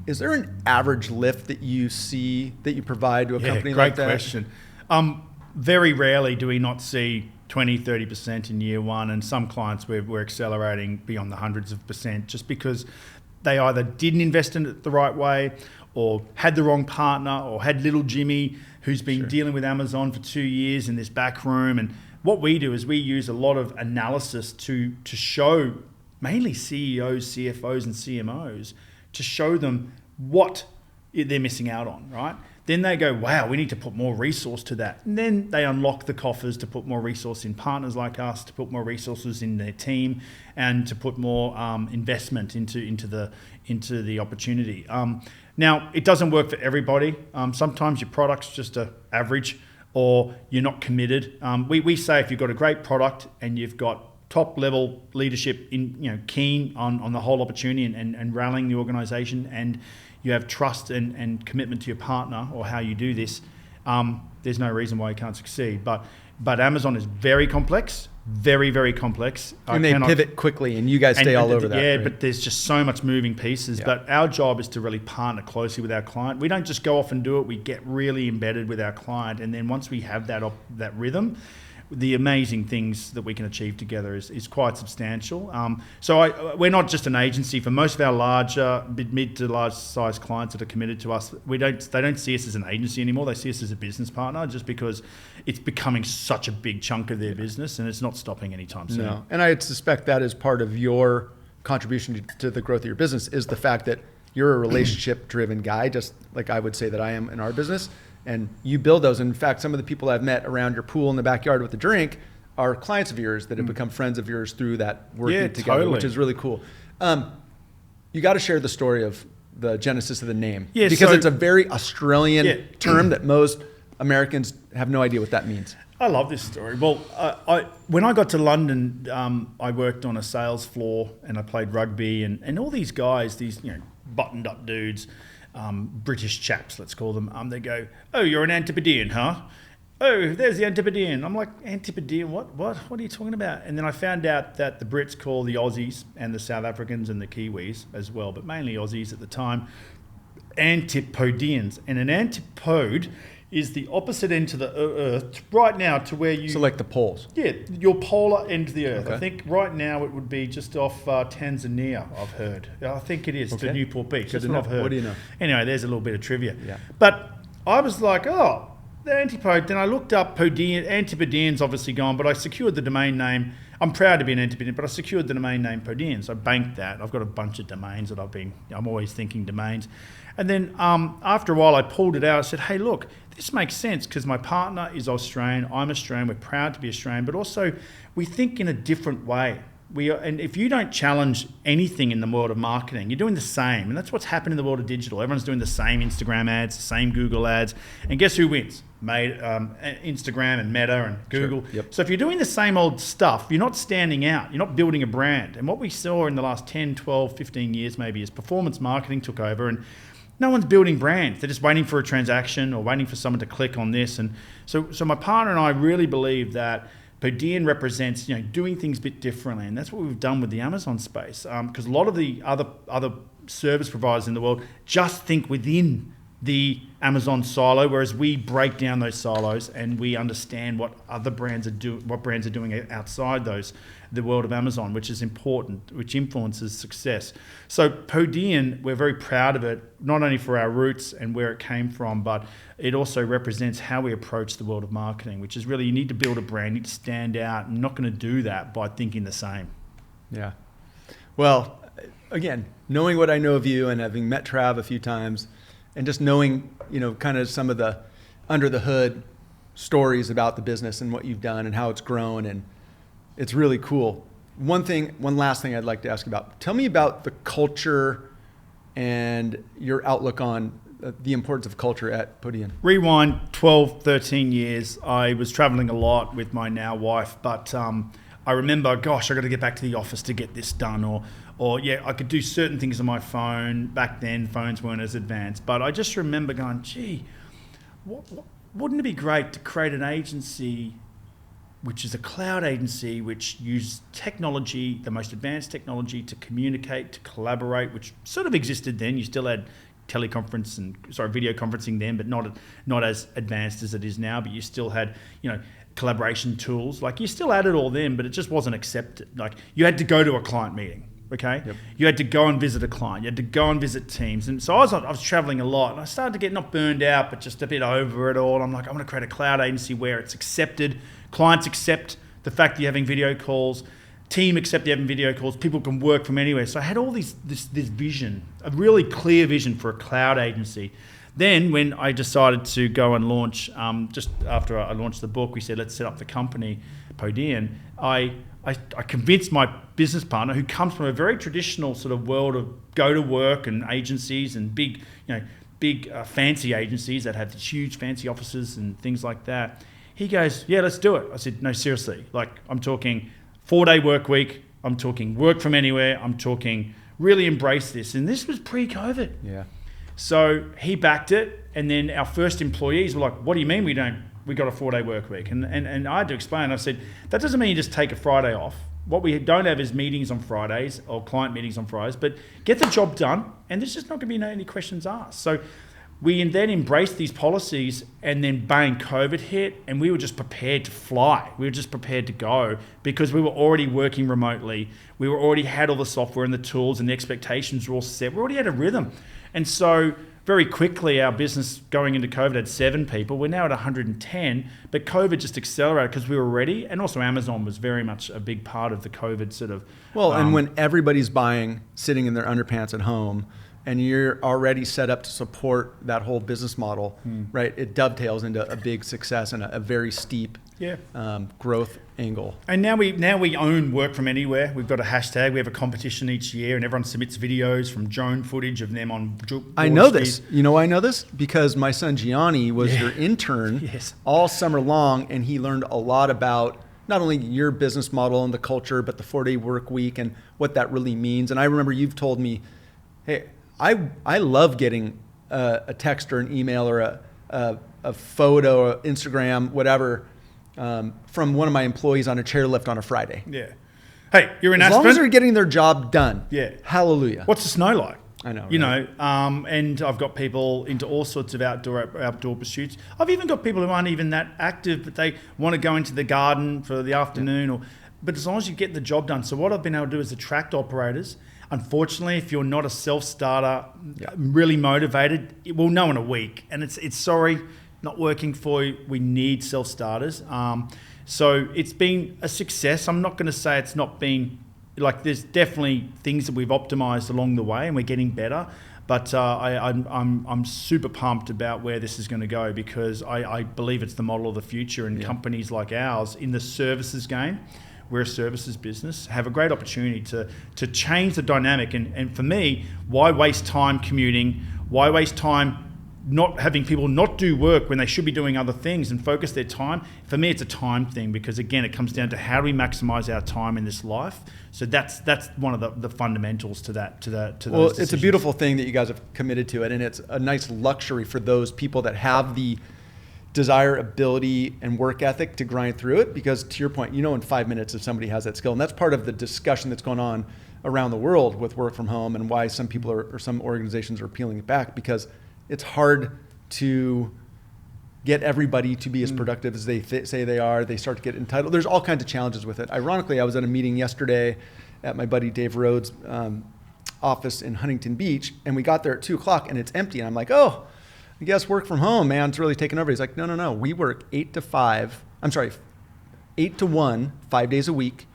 is there an average lift that you see that you provide to a company like that? Great question. Very rarely do we not see 20, 30% in year one, and some clients we're accelerating beyond the hundreds of percent just because they either didn't invest in it the right way or had the wrong partner or had little Jimmy who's been dealing with Amazon for 2 years in this back room. And what we do is we use a lot of analysis to show mainly CEOs, CFOs and CMOs to show them what they're missing out on, right? Then they go, wow, we need to put more resource to that. And then they unlock the coffers to put more resource in partners like us, to put more resources in their team, and to put more investment into the opportunity. Now, it doesn't work for everybody. Sometimes your product's just an average, or you're not committed. We say if you've got a great product and you've got top level leadership keen on the whole opportunity and rallying the organization, and you have trust and commitment to your partner or how you do this, there's no reason why you can't succeed. But Amazon is very complex, very, very complex. And they pivot quickly and you guys stay all over that. Yeah, right? But there's just so much moving pieces. Yeah. But our job is to really partner closely with our client. We don't just go off and do it. We get really embedded with our client. And then once we have that rhythm, the amazing things that we can achieve together is quite substantial. So we're not just an agency. For most of our larger, mid to large size clients that are committed to us, they don't see us as an agency anymore. They see us as a business partner, just because it's becoming such a big chunk of their business, and it's not stopping anytime soon. No, and I suspect that is part of your contribution to the growth of your business, is the fact that you're a relationship-driven guy, just like I would say that I am in our business. And you build those. And in fact, some of the people I've met around your pool in the backyard with a drink are clients of yours that have become friends of yours through that working together, which is really cool. You got to share the story of the genesis of the name, because it's a very Australian term that most Americans have no idea what that means. I love this story. Well, when I got to London, I worked on a sales floor and I played rugby, and all these guys, these buttoned up dudes, British chaps, let's call them, they go, oh, you're an Antipodean, huh? Oh, there's the Antipodean. I'm like, Antipodean, what are you talking about? And then I found out that the Brits call the Aussies and the South Africans and the Kiwis as well, but mainly Aussies at the time, Antipodeans. And an antipode is the opposite end to the Earth right now to where you... So like the poles? Yeah, your polar end of the Earth. Okay. I think right now it would be just off Tanzania, I've heard. I think it is, to Newport Beach. That's what I've heard. What do you know? Anyway, there's a little bit of trivia. Yeah. But I was like, oh, the antipode. Then I looked up Antipodean's obviously gone, but I secured the domain name. I'm proud to be an Antipodean, but I secured the domain name Podean. So I banked that. I've got a bunch of domains that I'm always thinking domains. And then after a while, I pulled it out. I said, hey, look, this makes sense because my partner is Australian. I'm Australian. We're proud to be Australian, but also we think in a different way. And if you don't challenge anything in the world of marketing, you're doing the same. And that's what's happened in the world of digital. Everyone's doing the same Instagram ads, the same Google ads. And guess who wins? Instagram and Meta and Google. Sure. Yep. So if you're doing the same old stuff, you're not standing out. You're not building a brand. And what we saw in the last 10, 12, 15 years maybe is performance marketing took over. And No one's building brands. They're just waiting for a transaction or waiting for someone to click on this. And so my partner and I really believe that Podian represents, doing things a bit differently. And that's what we've done with the Amazon space. Because a lot of the other service providers in the world just think within the Amazon silo, whereas we break down those silos and we understand what other brands are doing outside the world of Amazon, which is important, which influences success. So Podian, we're very proud of it, not only for our roots and where it came from, but it also represents how we approach the world of marketing, which is really, you need to build a brand, you need to stand out. I'm not going to do that by thinking the same. Yeah. Well, again, knowing what I know of you and having met Trav a few times, and just knowing, kind of some of the under the hood stories about the business and what you've done and how it's grown, and it's really cool. One last thing I'd like to ask about. Tell me about the culture and your outlook on the importance of culture at Podian. Rewind 12, 13 years. I was traveling a lot with my now wife, but I remember, gosh, I got to get back to the office to get this done, or I could do certain things on my phone. Back then, phones weren't as advanced. But I just remember going, gee, wouldn't it be great to create an agency which is a cloud agency which uses technology, the most advanced technology, to communicate, to collaborate, which sort of existed then. You still had video conferencing then, but not as advanced as it is now. But you still had, collaboration tools. Like, you still had it all then, but it just wasn't accepted. Like, you had to go to a client meeting. Okay, yep. You had to go and visit a client. You had to go and visit teams. And so I was traveling a lot, and I started to get not burned out, but just a bit over it all. I'm like, I want to create a cloud agency where it's accepted. Clients accept the fact that you're having video calls. Team accept you're having video calls. People can work from anywhere. So I had all this vision, a really clear vision for a cloud agency. Then when I decided to go and launch, just after I launched the book, we said, let's set up the company, Podian. I convinced my business partner, who comes from a very traditional sort of world of go to work and agencies and big fancy agencies that have huge fancy offices and things like that. He goes, yeah, let's do it. I said, no, seriously. Like, I'm talking 4-day work week. I'm talking work from anywhere. I'm talking really embrace this. And this was pre-COVID. Yeah. So he backed it. And then our first employees were like, what do you mean we got a 4-day work week? And I had to explain. I said, that doesn't mean you just take a Friday off. What we don't have is meetings on Fridays or client meetings on Fridays, but get the job done, and there's just not going to be any questions asked. So we then embraced these policies, and then bang, COVID hit, and we were just prepared to fly. We were just prepared to go because we were already working remotely. We already had all the software and the tools, and the expectations were all set. We already had a rhythm. And so very quickly, our business going into COVID had 7 people. We're now at 110, but COVID just accelerated because we were ready. And also Amazon was very much a big part of the COVID sort of... Well, and when everybody's buying, sitting in their underpants at home, and you're already set up to support that whole business model, right? It dovetails into a big success and a very steep growth angle. And now we own work from anywhere. We've got a hashtag. We have a competition each year, and everyone submits videos from drone footage of them on. I know this. You know why I know this? Because my son Gianni was your intern all summer long, and he learned a lot about not only your business model and the culture, but the 4-day work week and what that really means. And I remember you've told me, hey, I love getting a text or an email or a photo, or Instagram, whatever, from one of my employees on a chairlift on a Friday. Yeah. Hey, you're in Aspen? Aspen. As long as they're getting their job done. Yeah. Hallelujah. What's the snow like? I know. You right? know, and I've got people into all sorts of outdoor pursuits. I've even got people who aren't even that active, but they want to go into the garden for the afternoon. But as long as you get the job done. So what I've been able to do is attract operators. Unfortunately, if you're not a self-starter, really motivated, it will know in a week. And it's sorry, not working for you. We need self-starters. So it's been a success. I'm not going to say it's not been, like, there's definitely things that we've optimized along the way and we're getting better. But I'm super pumped about where this is going to go because I believe it's the model of the future, and companies like ours in the services game, we're a services business, have a great opportunity to change the dynamic. And for me, why waste time commuting? Why waste time not having people not do work when they should be doing other things and focus their time. For me, it's a time thing because, again, it comes down to how do we maximize our time in this life. So that's one of the fundamentals to that. To those decisions. It's a beautiful thing that you guys have committed to it, and it's a nice luxury for those people that have the desire, ability, and work ethic to grind through it. Because to your point, in 5 minutes if somebody has that skill, and that's part of the discussion that's going on around the world with work from home and why some people or some organizations are peeling it back, because it's hard to get everybody to be as productive as they say they are. They start to get entitled. There's all kinds of challenges with it. Ironically, I was at a meeting yesterday at my buddy Dave Rhodes' office in Huntington Beach, and we got there at 2:00 and it's empty. And I'm like, oh, I guess work from home, man, it's really taking over. He's like, no. We work 8 to 1, 5 days a week,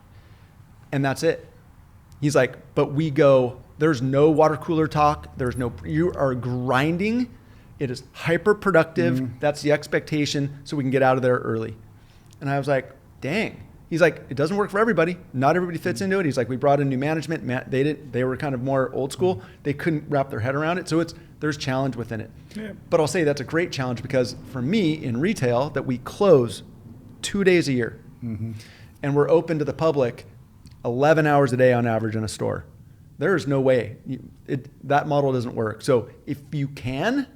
and that's it. He's like, but we go, there's no water cooler talk. You are grinding. It is hyper productive. That's the expectation, so we can get out of there early. And I was like, dang. He's like, it doesn't work for everybody. Not everybody fits into it. He's like, we brought in new management. They were kind of more old school. They couldn't wrap their head around it. So there's challenge within it. Yeah. But I'll say that's a great challenge because for me in retail, that we close 2 days a year, and we're open to the public 11 hours a day on average in a store. There's no way that model doesn't work. So if you can,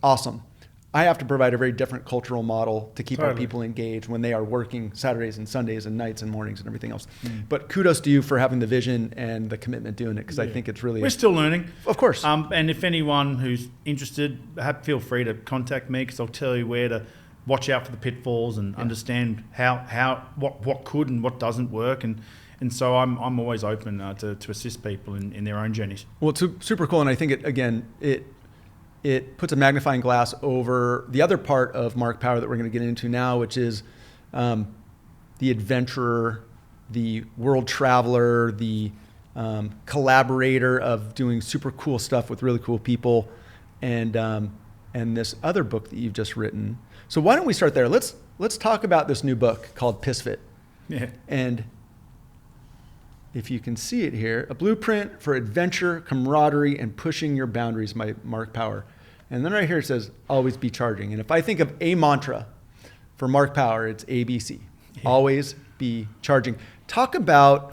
awesome. I have to provide a very different cultural model to keep our people engaged when they are working Saturdays and Sundays and nights and mornings and everything else. But kudos to you for having the vision and the commitment doing it, because I think it's really... We're still learning. Of course. And if anyone who's interested, feel free to contact me, because I'll tell you where to watch out for the pitfalls and understand what could and what doesn't work. And so I'm always open to assist people in their own journeys. Well, it's super cool. And I think it puts a magnifying glass over the other part of Mark Power that we're going to get into now, which is the adventurer, the world traveler, the collaborator of doing super cool stuff with really cool people, and this other book that you've just written. So why don't we start there? Let's talk about this new book called Pissfit. Yeah. And if you can see it here, A Blueprint for Adventure, Camaraderie, and Pushing Your Boundaries by Mark Power. And then right here it says, always be charging. And if I think of a mantra for Mark Power, it's ABC. Yeah. Always be charging. I'm going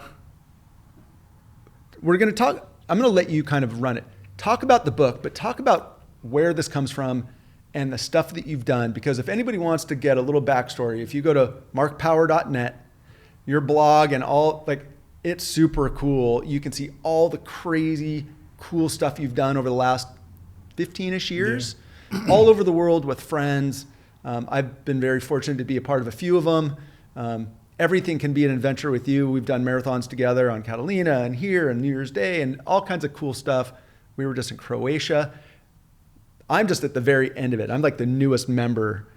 to let you kind of run it. Talk about the book, but talk about where this comes from and the stuff that you've done. Because if anybody wants to get a little backstory, if you go to markpower.net, your blog and all, it's super cool. You can see all the crazy cool stuff you've done over the last 15-ish years, all over the world with friends. I've been very fortunate to be a part of a few of them. Everything can be an adventure with you. We've done marathons together on Catalina and here and New Year's Day and all kinds of cool stuff. We were just in Croatia. I'm just at the very end of it. I'm like the newest member,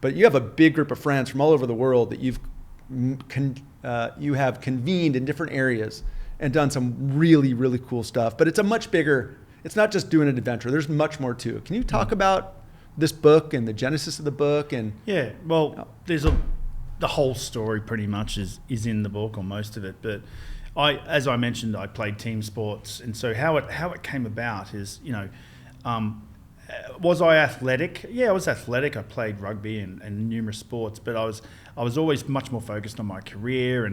but you have a big group of friends from all over the world that you have convened in different areas and done some really, really cool stuff. But it's a much bigger, it's not just doing an adventure. There's much more to it. Can you talk about this book and the genesis of the book? And yeah, well, the whole story pretty much is in the book, or most of it. But as I mentioned, I played team sports, and so how it came about is, was I athletic? Yeah, I was athletic. I played rugby and numerous sports, but I was always much more focused on my career,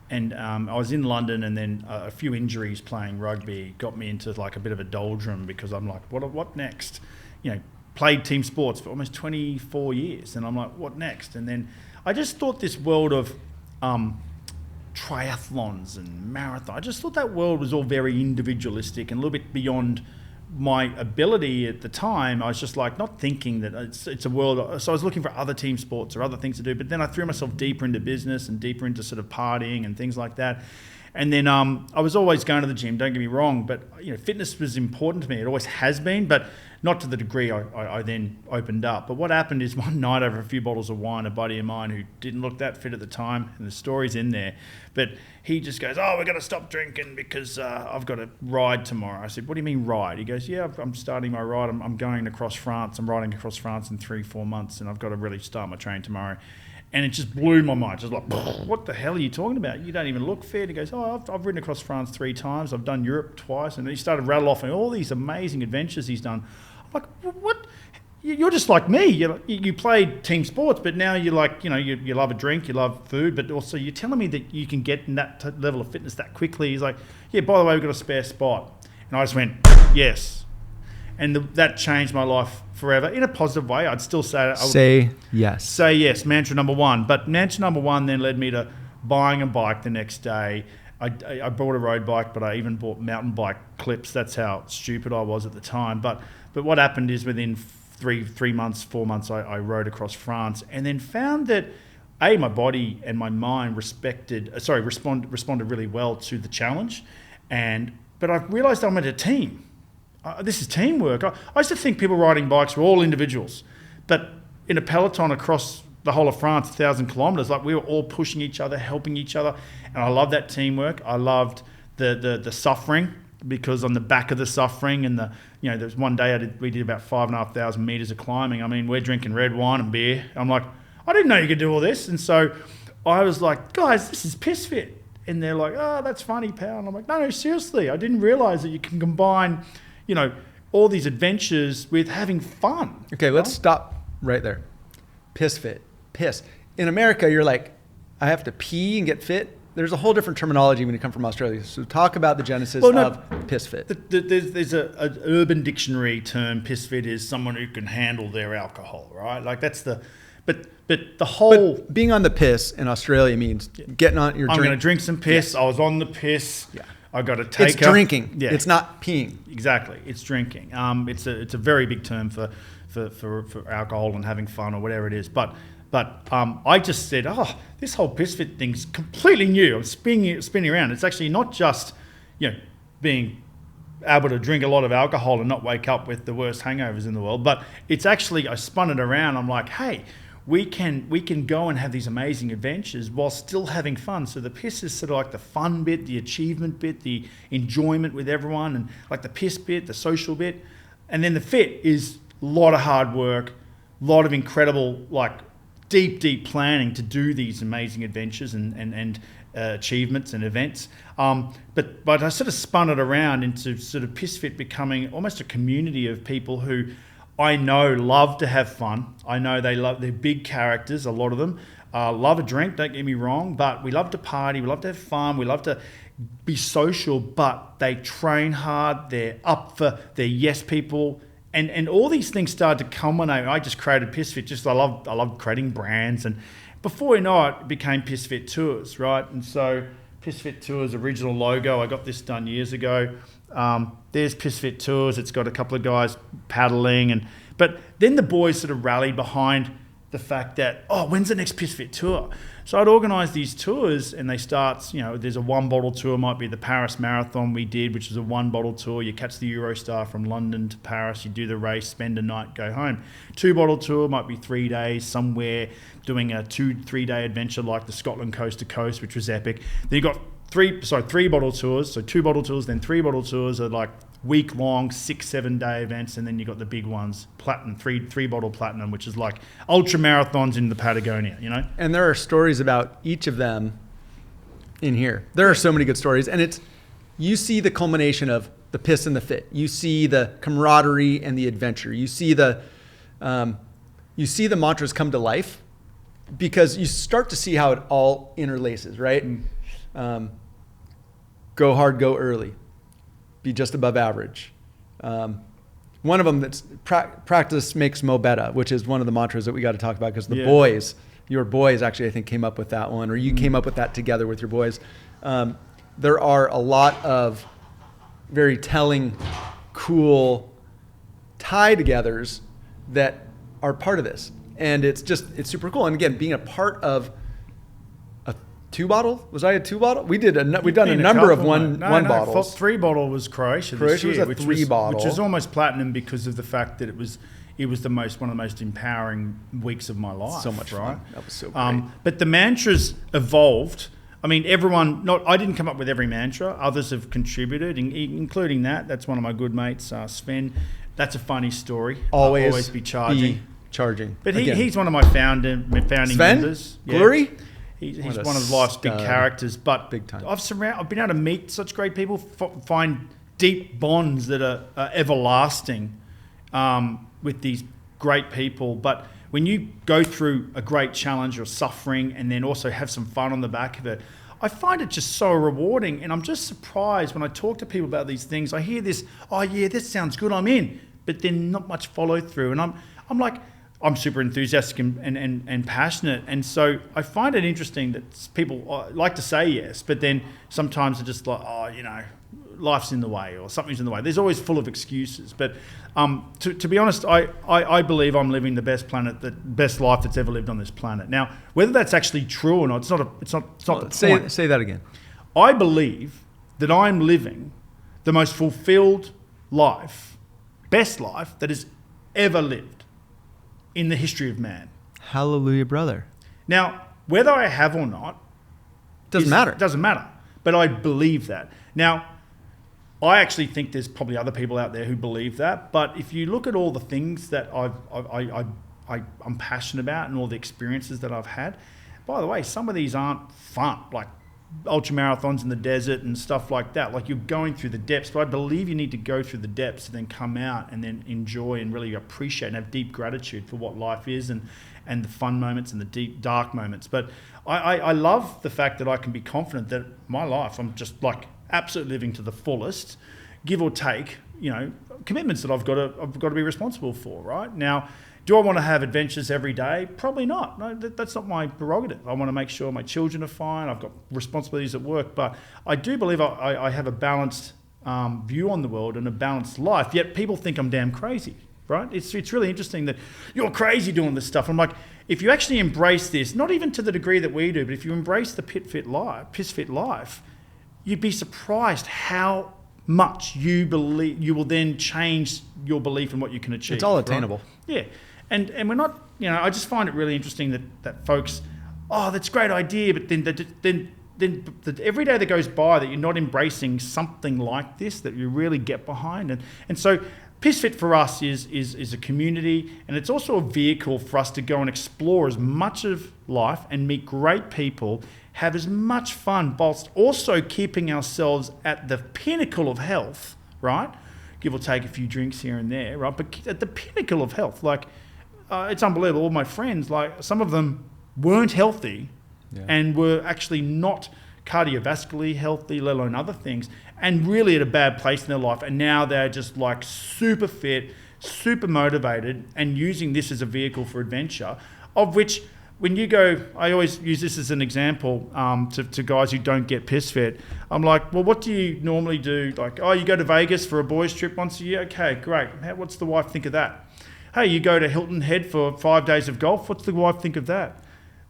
and I was in London, and then a few injuries playing rugby got me into like a bit of a doldrum, because I'm like, what next? Played team sports for almost 24 years, and I'm like, what next? And then I just thought this world of triathlons and marathon, I just thought that world was all very individualistic and a little bit beyond my ability at the time. I was just like not thinking that it's a world. So I was looking for other team sports or other things to do. But then I threw myself deeper into business and deeper into sort of partying and things like that. And then I was always going to the gym, don't get me wrong, but fitness was important to me. It always has been, but not to the degree I then opened up. But what happened is one night over a few bottles of wine, a buddy of mine who didn't look that fit at the time, and the story's in there, but he just goes, we're going to stop drinking because I've got to ride tomorrow. I said, what do you mean ride? He goes, yeah, I'm starting my ride. I'm going across France. I'm riding across France in 3-4 months, and I've got to really start my training tomorrow. And it just blew my mind. Just like, what the hell are you talking about? You don't even look fit. He goes, I've ridden across France 3 times. I've done Europe twice. And he started rattling off all these amazing adventures he's done. I'm like, what? you're just like me. You played team sports, but now you're like, you love a drink, you love food, but also you're telling me that you can get in that level of fitness that quickly. He's like, yeah, by the way, we've got a spare spot. And I just went, yes. And that changed my life forever in a positive way. I'd still say Say yes. Say yes, mantra number one. But mantra number one then led me to buying a bike the next day. I bought a road bike, but I even bought mountain bike clips. That's how stupid I was at the time. But what happened is within 4 months, I rode across France and then found that my body and my mind responded really well to the challenge. But I realised I'm at a team. This is teamwork. I used to think people riding bikes were all individuals, but in a peloton across the whole of France, 1,000 kilometres, like we were all pushing each other, helping each other, and I loved that teamwork. I loved the suffering, because on the back of the suffering and there was one day we did about 5,500 meters of climbing. I mean, we're drinking red wine and beer. I'm like, I didn't know you could do all this, and so I was like, guys, this is Pissfit, and they're like, oh, that's funny, pal. And I'm like, no, seriously, I didn't realise that you can combine, all these adventures with having fun. Okay, let's stop right there. Pissfit. Piss. In America, you're like, I have to pee and get fit. There's a whole different terminology when you come from Australia. So talk about the genesis of Pissfit. There's an urban dictionary term. Pissfit is someone who can handle their alcohol, right? Like that's but the whole... But being on the piss in Australia means getting on your drink. I'm going to drink some piss. Yeah. I was on the piss. Yeah. I got to take It's drinking. Yeah. It's not peeing. Exactly. It's drinking. It's a very big term for alcohol and having fun or whatever it is. But I just said, this whole Pissfit thing's completely new. I'm spinning around. It's actually not just, being able to drink a lot of alcohol and not wake up with the worst hangovers in the world, but it's actually, I spun it around. I'm like, hey, we can go and have these amazing adventures while still having fun. So the piss is sort of like the fun bit, the achievement bit, the enjoyment with everyone, and like the piss bit, the social bit. And then the fit is a lot of hard work, a lot of incredible, like deep planning to do these amazing adventures and achievements and events. But I sort of spun it around into sort of Pissfit becoming almost a community of people who I know love to have fun. I know they're big characters, a lot of them. Love a drink, don't get me wrong, but we love to party, we love to have fun, we love to be social, but they train hard, they're yes people, and all these things started to culminate. I just created Pissfit, I love creating brands, and before you know it became Pissfit Tours, right? And so Pissfit Tours original logo, I got this done years ago. There's Pissfit Tours. It's got a couple of guys paddling, but then the boys sort of rallied behind the fact that, when's the next Pissfit tour? So I'd organise these tours, and they start, there's a 1-bottle tour, might be the Paris Marathon we did, which is a 1-bottle tour. You catch the Eurostar from London to Paris, you do the race, spend a night, go home. 2-bottle tour might be 3 days somewhere, doing a 2-3 day adventure like the Scotland coast to coast, which was epic. Then you got 3-bottle tours, so 2-bottle tours, then 3-bottle tours are like week-long, 6-7 day events, and then you got the big ones, platinum, 3-bottle platinum, which is like ultra marathons in the Patagonia, And there are stories about each of them in here. There are so many good stories, and you see the culmination of the piss and the fit. You see the camaraderie and the adventure. You see the mantras come to life because you start to see how it all interlaces, right? Go hard, go early. Be just above average. One of them that's practice makes Mo better, which is one of the mantras that we got to talk about because your boys actually I think came up with that one, or you came up with that together with your boys. There are a lot of very telling, cool tie-togethers that are part of this, and it's super cool. And again, being a part of 2-bottle? Was I a 2-bottle? We've done a number of one bottles. 3-bottle was Croatia. Croatia was a 3-bottle, which was almost platinum because of the fact that it was one of the most empowering weeks of my life. So much right? fun. That was so great. But the mantras evolved. I mean, I didn't come up with every mantra. Others have contributed, including that. That's one of my good mates, Sven. That's a funny story. Always be charging. But he's one of my founding members. Glory? He's one of life's big characters, but big time. I've been able to meet such great people, find deep bonds that are everlasting with these great people, but when you go through a great challenge or suffering and then also have some fun on the back of it, I find it just so rewarding. And I'm just surprised when I talk to people about these things. I hear this, oh yeah, this sounds good, I'm in, but then not much follow through. And I'm like, I'm super enthusiastic and passionate. And so I find it interesting that people like to say yes, but then sometimes they're just like, oh, you know, life's in the way or something's in the way. There's always full of excuses. But to be honest, I believe I'm living the best life that's ever lived on this planet. Now, whether that's actually true or not, it's not the point. Say that again. I believe that I'm living the most fulfilled life, best life that has ever lived in the history of man. Hallelujah, brother. Now, whether I have or not, doesn't matter. Doesn't matter. But I believe that. Now, I actually think there's probably other people out there who believe that. But if you look at all the things that I'm passionate about and all the experiences that I've had, by the way, some of these aren't fun, like ultra marathons in the desert and stuff like that. Like you're going through the depths, but I believe you need to go through the depths and then come out and then enjoy and really appreciate and have deep gratitude for what life is and the fun moments and the deep dark moments. But I love the fact that I can be confident that my life, I'm just like absolutely living to the fullest, give or take, you know, commitments that I've got to be responsible for, right? Now, do I want to have adventures every day? Probably not. No, that's not my prerogative. I want to make sure my children are fine. I've got responsibilities at work, but I do believe I have a balanced view on the world and a balanced life. Yet people think I'm damn crazy, right? It's really interesting that you're crazy doing this stuff. I'm like, if you actually embrace this, not even to the degree that we do, but if you embrace the Pissfit life, you'd be surprised how much you believe you will then change your belief in what you can achieve. It's all attainable. Right? Yeah. And we're not, you know, I just find it really interesting that folks, oh, that's a great idea, but then every day that goes by that you're not embracing something like this that you really get behind. And so Pissfit for us is a community, and it's also a vehicle for us to go and explore as much of life and meet great people, have as much fun, whilst also keeping ourselves at the pinnacle of health, right? Give or take a few drinks here and there, right? But at the pinnacle of health, like it's unbelievable. All my friends, like some of them weren't healthy and were actually not cardiovascularly healthy, let alone other things, and really at a bad place in their life. And now they're just like super fit, super motivated, and using this as a vehicle for adventure, of which when you go, I always use this as an example to guys who don't get Pissfit. I'm like, well, what do you normally do? Like, oh, you go to Vegas for a boys' trip once a year? Okay, great. What's the wife think of that? Hey, you go to Hilton Head for 5 days of golf? What's the wife think of that?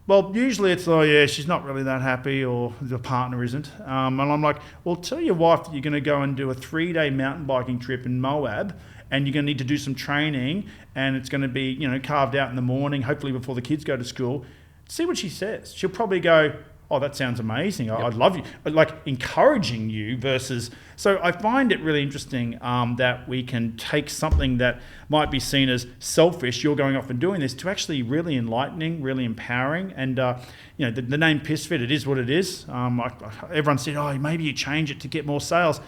Well, usually it's, oh yeah, she's not really that happy, or the partner isn't. And I'm like, well, tell your wife that you're going to go and do a 3-day mountain biking trip in Moab, and you're going to need to do some training, and it's going to be, you know, carved out in the morning, hopefully before the kids go to school. See what she says. She'll probably go, oh, that sounds amazing. I'd love you. Like encouraging you versus... So I find it really interesting that we can take something that might be seen as selfish, you're going off and doing this, to actually really enlightening, really empowering. And, you know, the name Pissfit, it is what it is. Everyone said, oh, maybe you change it to get more sales.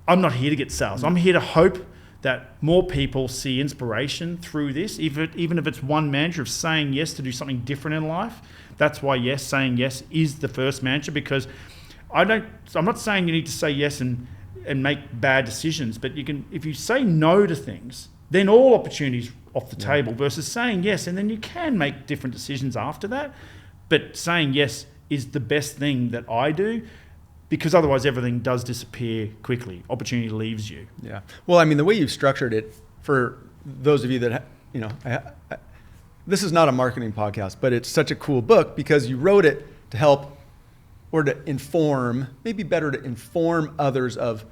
I'm not here to get sales. I'm here to hope that more people see inspiration through this, even if it's one mantra of saying yes to do something different in life. That's why saying yes is the first mantra, because I'm not saying you need to say yes and make bad decisions, but you can, if you say no to things, then all opportunities off the table, versus saying yes, and then you can make different decisions after that. But saying yes is the best thing that I do, because otherwise everything does disappear quickly. Opportunity leaves you. Yeah. Well, I mean, the way you've structured it, for those of you that, you know, this is not a marketing podcast, but it's such a cool book because you wrote it to help or to inform, maybe better to inform others of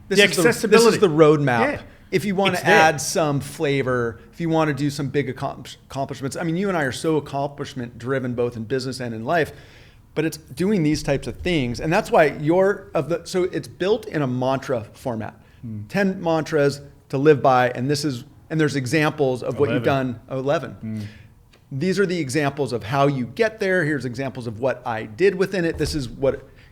this. The accessibility. This is the roadmap. Yeah. If you want to add some flavor, if you want to do some big accomplishments. I mean, you and I are so accomplishment driven, both in business and in life. But it's doing these types of things. And that's why so it's built in a mantra format. 10 mantras to live by, and there's examples of what 11. You've done. 11. These are the examples of how you get there. Here's examples of what I did within it.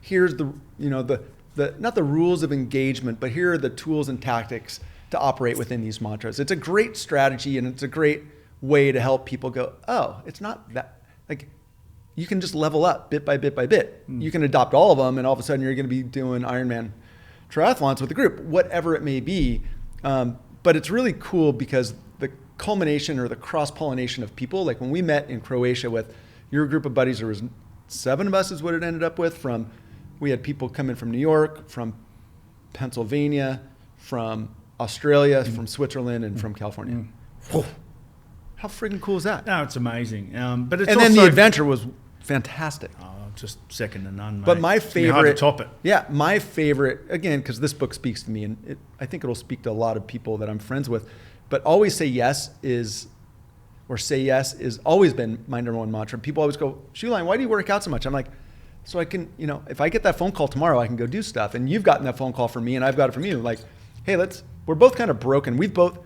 Here's the, you know, the not the rules of engagement, but here are the tools and tactics to operate within these mantras. It's a great strategy, and it's a great way to help people go, oh, it's not that, like, you can just level up bit by bit by bit. You can adopt all of them, and all of a sudden you're going to be doing Ironman triathlons with the group, whatever it may be. But it's really cool because the culmination or the cross-pollination of people, like when we met in Croatia with your group of buddies, there was 7 of us is what it ended up with. We had people come in from New York, from Pennsylvania, from Australia, from Switzerland, and from California. How freaking cool is that? No, it's amazing. But it's and also, then the adventure was fantastic. Oh, just second to none, mate. But my It's gonna be hard favorite, to top it. Yeah, my favorite, again, because this book speaks to me, and I think it'll speak to a lot of people that I'm friends with. But always say yes is always been my number one mantra. People always go, Shoeline, why do you work out so much? I'm like, so I can, if I get that phone call tomorrow, I can go do stuff. And you've gotten that phone call from me, and I've got it from you. Like, hey, we're both kind of broken. We've both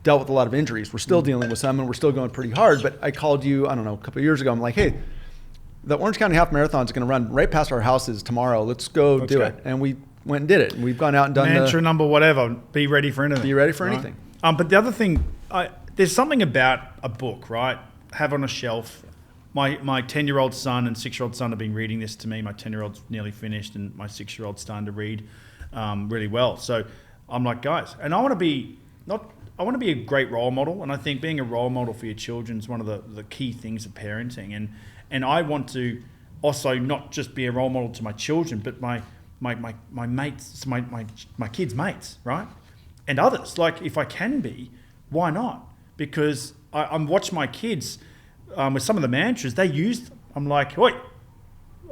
dealt with a lot of injuries. We're still dealing with some, and we're still going pretty hard. But I called you, I don't know, a couple of years ago. I'm like, hey, the Orange County Half Marathon is going to run right past our houses tomorrow. Let's go do it. And we went and did it. And we've gone out and done Mantra number whatever. Be ready for anything. Be ready for anything. But the other thing, there's something about a book, right? Have on a shelf. My 10-year-old son and 6-year-old son have been reading this to me. My 10-year-old's nearly finished, and my 6-year-old's starting to read really well. So I'm like, guys, and I want to be a great role model, and I think being a role model for your children is one of the key things of parenting. And I want to also not just be a role model to my children, but my mates, my kids' mates, right? And others. Like, if I can be, why not? Because I'm watching my kids with some of the mantras, they use them. I'm like, oi,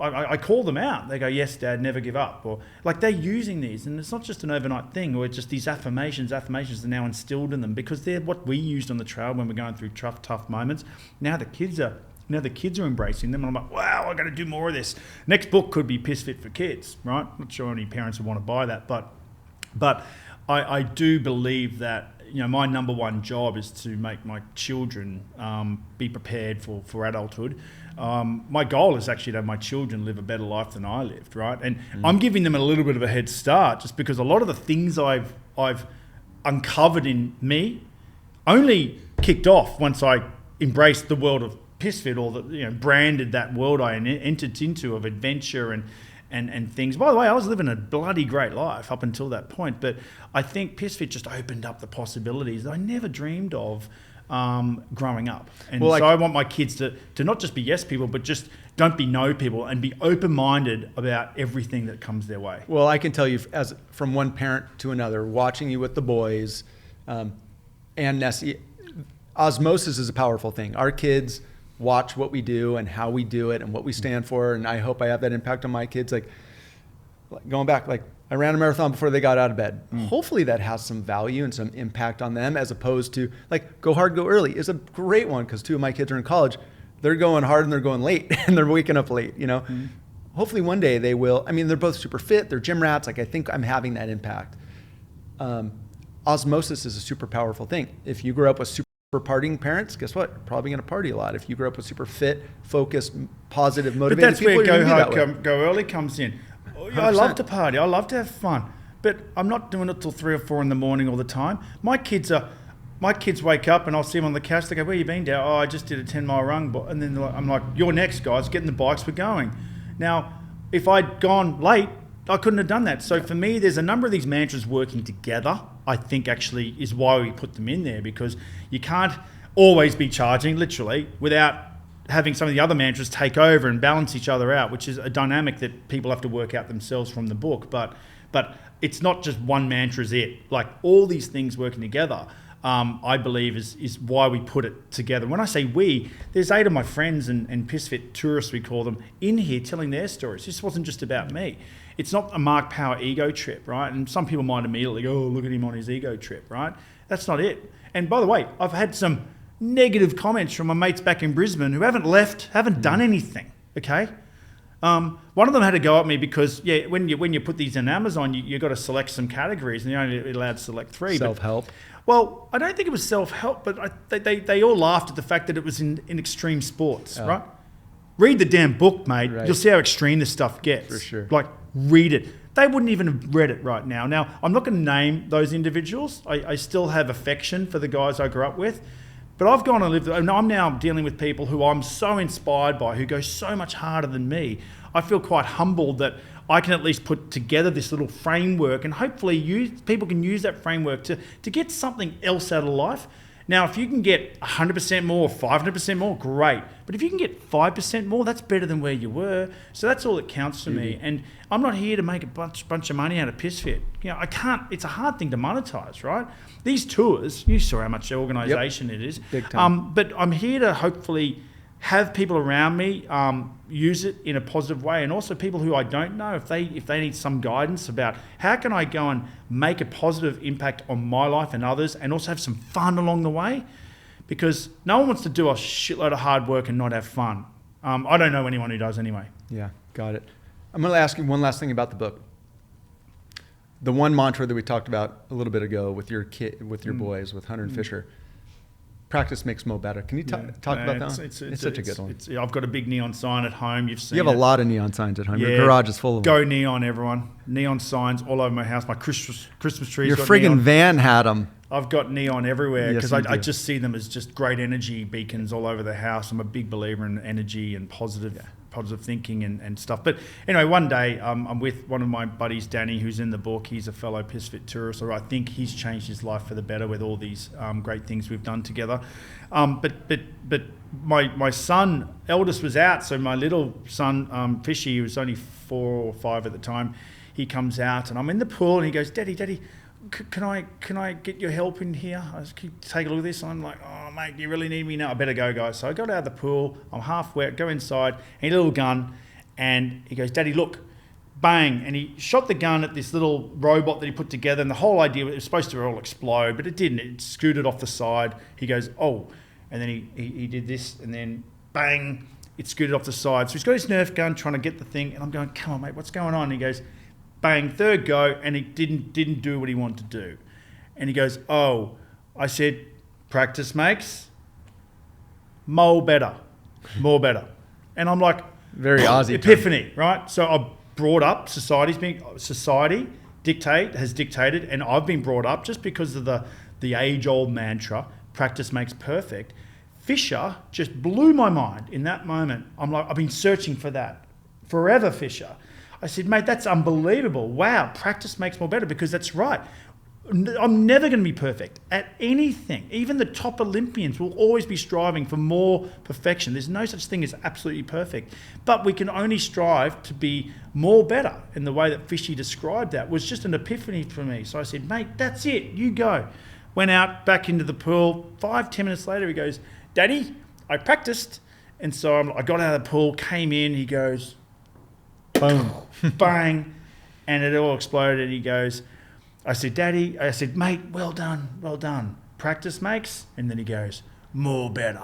I call them out. They go, yes, Dad, never give up. Or like, they're using these, and it's not just an overnight thing, or it's just these affirmations are now instilled in them because they're what we used on the trail when we're going through tough moments. Now the kids are embracing them, and I'm like, wow, I got to do more of this. Next book could be Pissfit for Kids, right? Not sure any parents would want to buy that, but I do believe that my number one job is to make my children be prepared for adulthood. My goal is actually to have my children live a better life than I lived, right? And I'm giving them a little bit of a head start just because a lot of the things I've uncovered in me only kicked off once I embraced the world of Pissfit, or branded that world I entered into of adventure and things. By the way, I was living a bloody great life up until that point, but I think Pissfit just opened up the possibilities that I never dreamed of growing up. And so I want my kids to not just be yes people, but just don't be no people, and be open-minded about everything that comes their way. Well, I can tell you, as from one parent to another, watching you with the boys, and Nessie, osmosis is a powerful thing. Our kids watch what we do and how we do it and what we stand for, and I hope I have that impact on my kids. Like going back, like I ran a marathon before they got out of bed. Hopefully that has some value and some impact on them, as opposed to like go hard, go early is a great one, because 2 of my kids are in college. They're going hard and they're going late and they're waking up late, Hopefully one day they will. I mean, they're both super fit. They're gym rats. Like, I think I'm having that impact. Osmosis is a super powerful thing. If you grow up with super partying parents, guess what? You're probably going to party a lot. If you grow up with super fit, focused, positive, motivated people, but that's you're where go hard, go early comes in. I love to party. I love to have fun, but I'm not doing it till 3 or 4 in the morning all the time. My kids wake up and I'll see them on the couch. They go, "Where you been, Dad?" "Oh, I just did a 10-mile run." And then I'm like, "You're next, guys. Get in the bikes. We're going." Now, if I'd gone late, I couldn't have done that. So for me, there's a number of these mantras working together, I think actually is why we put them in there, because you can't always be charging, literally, without having some of the other mantras take over and balance each other out, which is a dynamic that people have to work out themselves from the book. But it's not just one mantra is it. Like, all these things working together, I believe is why we put it together. When I say we, there's 8 of my friends and Pissfit tourists, we call them, in here telling their stories. This wasn't just about me. It's not a Mark Power ego trip, right? And some people might immediately go, "Oh, look at him on his ego trip," right? That's not it. And by the way, I've had some negative comments from my mates back in Brisbane who haven't done anything, okay? One of them had to go at me because, when you put these in Amazon, you got to select some categories, and you're only allowed to select 3. Self-help. Well, I don't think it was self-help, but they all laughed at the fact that it was in extreme sports, right? Read the damn book, mate. Right. You'll see how extreme this stuff gets. For sure. Like, read it. They wouldn't even have read it right now. Now, I'm not going to name those individuals. I still have affection for the guys I grew up with, But I've gone and lived, and I'm now dealing with people who I'm so inspired by, who go so much harder than me. I feel quite humbled that I can at least put together this little framework, and hopefully people can use that framework to get something else out of life. Now, if you can get 100% more, 500% more, great. But if you can get 5% more, that's better than where you were. So that's all that counts for me. And I'm not here to make a bunch of money out of Pissfit. I can't. It's a hard thing to monetize, right? These tours, you saw how much organisation it is. Big time. But I'm here to hopefully have people around me use it in a positive way, and also people who I don't know, if they need some guidance about how can I go and make a positive impact on my life and others, and also have some fun along the way, because no one wants to do a shitload of hard work and not have fun. I don't know anyone who does anyway. Yeah, got it. I'm going to ask you one last thing about the book. The one mantra that we talked about a little bit ago with your boys, with Hunter and Fisher. Practice makes Mo better. Can you talk about that one? It's such a good one. I've got a big neon sign at home. You've seen You have a lot of neon signs at home. Yeah. Your garage is full of them. Go neon, everyone. Neon signs all over my house. My Christmas trees. Your friggin' van had them. I've got neon everywhere because Yes, I just see them as just great energy beacons all over the house. I'm a big believer in energy and positive thinking and stuff. But anyway, one day I'm with one of my buddies, Danny, who's in the book. He's a fellow Pissfit tourist, or I think he's changed his life for the better with all these great things we've done together. But my son, eldest, was out, so my little son, Fishy, he was only 4 or 5 at the time, he comes out and I'm in the pool and he goes, Daddy, can I get your help in here? I just keep take a look at this. And I'm like, oh mate, do you really need me now? I better go, guys. So I got out of the pool. I'm half wet. Go inside. And a little gun, and he goes, Daddy, look, bang! And he shot the gun at this little robot that he put together. And the whole idea was supposed to all explode, but it didn't. It scooted off the side. He goes, oh, and then he did this, and then bang! It scooted off the side. So he's got his Nerf gun trying to get the thing, and I'm going, come on, mate, what's going on? And he goes, bang, third go, and he didn't do what he wanted to do. And he goes, oh, I said, practice makes more better. And I'm like, very Aussie epiphany, term. Right? So I brought up society has dictated, and I've been brought up just because of the age-old mantra, practice makes perfect. Fisher just blew my mind in that moment. I'm like, I've been searching for that forever, Fisher. I said, mate, that's unbelievable. Wow, practice makes more better, because that's right. I'm never going to be perfect at anything. Even the top Olympians will always be striving for more perfection. There's no such thing as absolutely perfect. But we can only strive to be more better. And the way that Fishy described that was just an epiphany for me. So I said, mate, that's it. You go. Went out, back into the pool. 5-10 minutes later, he goes, Daddy, I practiced. And so I got out of the pool, came in. He goes, boom, bang, and it all exploded. And he goes, I said, mate, well done. Practice makes, and then he goes, more better.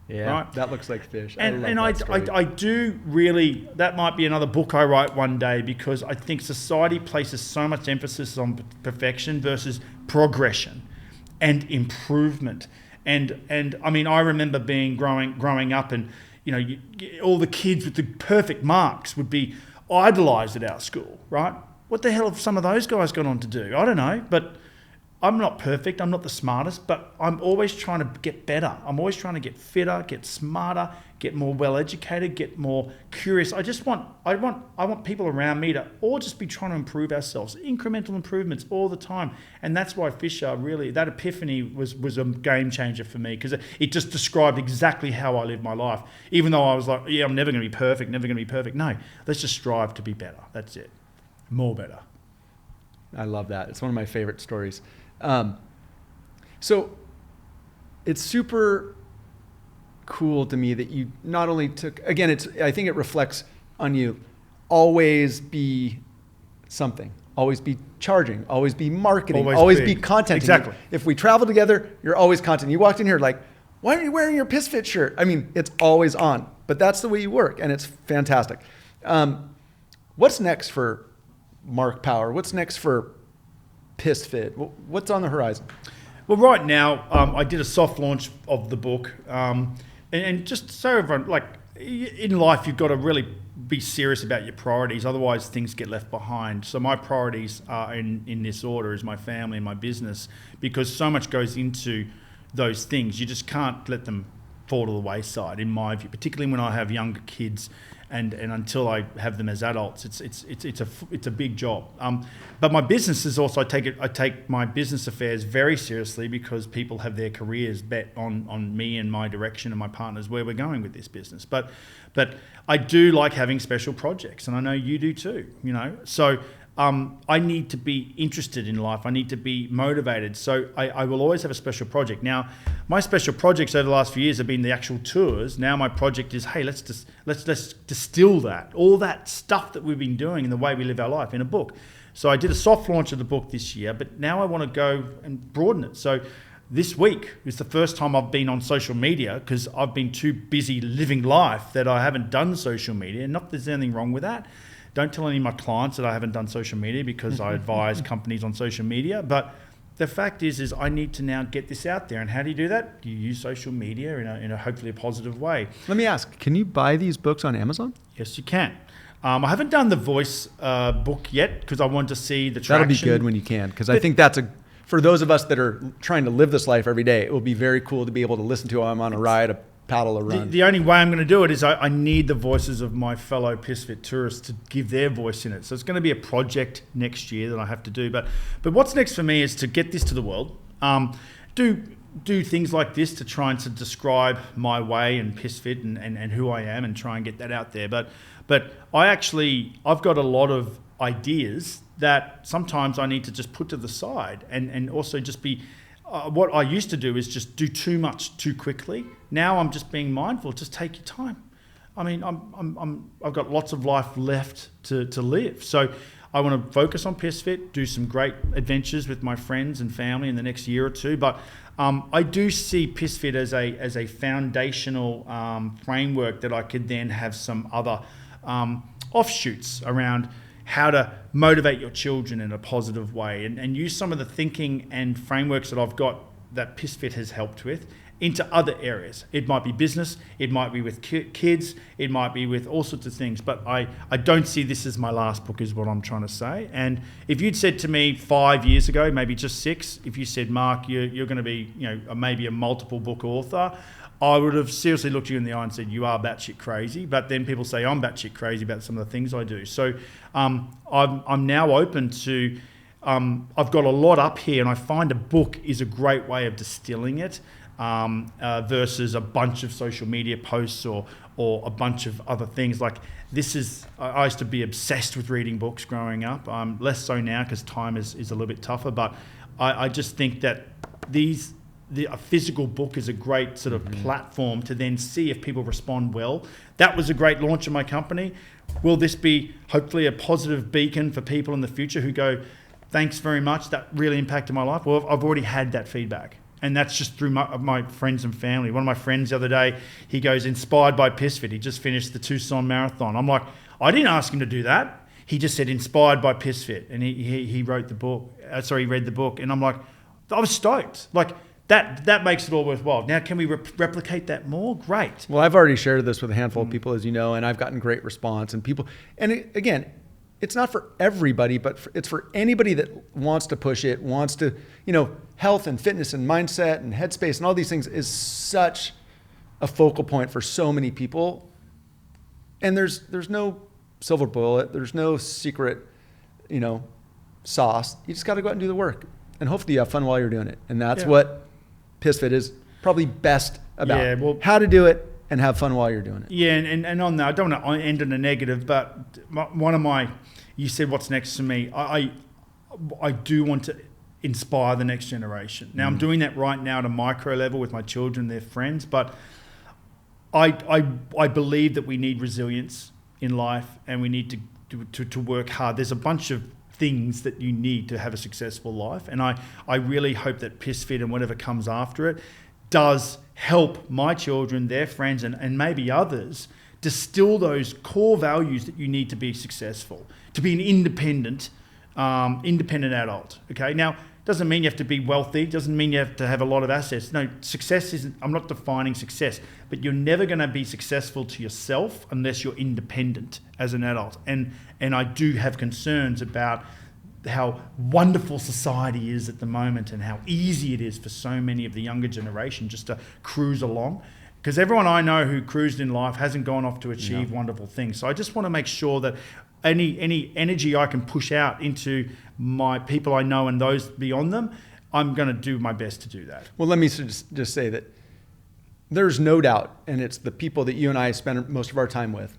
Yeah, right? That looks like fish. And I do really, that might be another book I write one day, because I think society places so much emphasis on perfection versus progression and improvement. And I mean, I remember growing up, and all the kids with the perfect marks would be idolised at our school, right? What the hell have some of those guys gone on to do? I don't know, but I'm not perfect. I'm not the smartest, but I'm always trying to get better. I'm always trying to get fitter, get smarter, get more well-educated, get more curious. I want people around me to all just be trying to improve ourselves, incremental improvements all the time. And that's why Fisher really, that epiphany was a game changer for me, because it just described exactly how I live my life. Even though I was like, yeah, I'm never going to be perfect. No, let's just strive to be better. That's it. More better. I love that. It's one of my favorite stories. So it's super cool to me that you not only took, again, I think it reflects on you, always be something, always be charging, always be marketing, always be content. Exactly. If we travel together, you're always content. You walked in here like, why are you wearing your Pissfit shirt? I mean, it's always on, but that's the way you work, and it's fantastic. What's next for Mark Power? What's next for Pissfit? What's on the horizon? Well, right now, I did a soft launch of the book, and just so everyone, like, in life, you've got to really be serious about your priorities, otherwise things get left behind. So my priorities are in this order: is my family and my business, because so much goes into those things. You just can't let them fall to the wayside, in my view, particularly when I have younger kids, and until I have them as adults, it's a big job. But my business is also, I take my business affairs very seriously, because people have their careers bet on me and my direction and my partners, where we're going with this business. But I do like having special projects, and I know you do too. So. I need to be interested in life. I need to be motivated. So I will always have a special project. Now, my special projects over the last few years have been the actual tours. Now my project is, hey, let's distill that, all that stuff that we've been doing in the way we live our life, in a book. So I did a soft launch of the book this year, but now I want to go and broaden it. So this week is the first time I've been on social media, because I've been too busy living life that I haven't done social media. Not that there's anything wrong with that. Don't tell any of my clients that I haven't done social media, because I advise companies on social media. But the fact is I need to now get this out there. And how do you do that? You use social media in a hopefully a positive way. Let me ask, can you buy these books on Amazon? Yes, you can. I haven't done the voice book yet, because I want to see the traction. That'll be good when you can, because I think that's for those of us that are trying to live this life every day, it will be very cool to be able to listen to while I'm on a ride, a paddle, a run. The only way I'm going to do it is I need the voices of my fellow Pissfit tourists to give their voice in it. So it's going to be a project next year that I have to do. But what's next for me is to get this to the world. Do things like this to try and to describe my way and Pissfit and who I am, and try and get that out there. But I've got a lot of ideas that sometimes I need to just put to the side, and also just be. What I used to do is just do too much too quickly. Now I'm just being mindful. Just take your time. I mean, I've got lots of life left to live. So I want to focus on Pissfit, do some great adventures with my friends and family in the next year or two. But I do see Pissfit as a foundational framework that I could then have some other offshoots around how to motivate your children in a positive way, and use some of the thinking and frameworks that I've got that Pissfit has helped with into other areas. It might be business, it might be with kids, it might be with all sorts of things, but I don't see this as my last book, is what I'm trying to say. And if you'd said to me 5 years ago, maybe just 6, if you said, Mark, you're going to be maybe a multiple book author, I would have seriously looked you in the eye and said, you are batshit crazy. But then people say I'm batshit crazy about some of the things I do. So I'm now open to, I've got a lot up here, and I find a book is a great way of distilling it versus a bunch of social media posts or a bunch of other things. Like this is, I used to be obsessed with reading books growing up. Less so now, because time is a little bit tougher. But I just think that a physical book is a great sort of platform to then see if people respond well. That was a great launch of my company. Will this be hopefully a positive beacon for people in the future who go, thanks very much, that really impacted my life? Well, I've already had that feedback. And that's just through my friends and family. One of my friends the other day, he goes, inspired by Pissfit. He just finished the Tucson Marathon. I'm like, I didn't ask him to do that. He just said, inspired by Pissfit. And he wrote the book. He read the book. And I'm like, I was stoked. Like, that makes it all worthwhile. Now, can we replicate that more? Great. Well, I've already shared this with a handful of people, as you know, and I've gotten great response. And people, again, it's not for everybody, but it's for anybody that wants to push it, wants to, health and fitness and mindset and headspace and all these things is such a focal point for so many people. And there's no silver bullet. There's no secret, sauce. You just got to go out and do the work. And hopefully you have fun while you're doing it. And that's what Pissfit is probably best about. Yeah, well, how to do it and have fun while you're doing it. Yeah, and on that, I don't want to end on a negative, but you said what's next to me. I do want to inspire the next generation. Now, I'm doing that right now at a micro level with my children, their friends, but I believe that we need resilience in life, and we need to work hard. There's a bunch of things that you need to have a successful life, and I really hope that Pissfit and whatever comes after it does help my children, their friends, and maybe others distill those core values that you need to be successful, to be an independent adult. Okay, now doesn't mean you have to be wealthy, doesn't mean you have to have a lot of assets. No, success isn't, I'm not defining success, but you're never going to be successful to yourself unless you're independent as an adult. And I do have concerns about how wonderful society is at the moment and how easy it is for so many of the younger generation just to cruise along. Because everyone I know who cruised in life hasn't gone off to achieve wonderful things. So I just want to make sure that any energy I can push out into my people I know and those beyond them, I'm going to do my best to do that. Well, let me just say that there's no doubt, and it's the people that you and I spend most of our time with,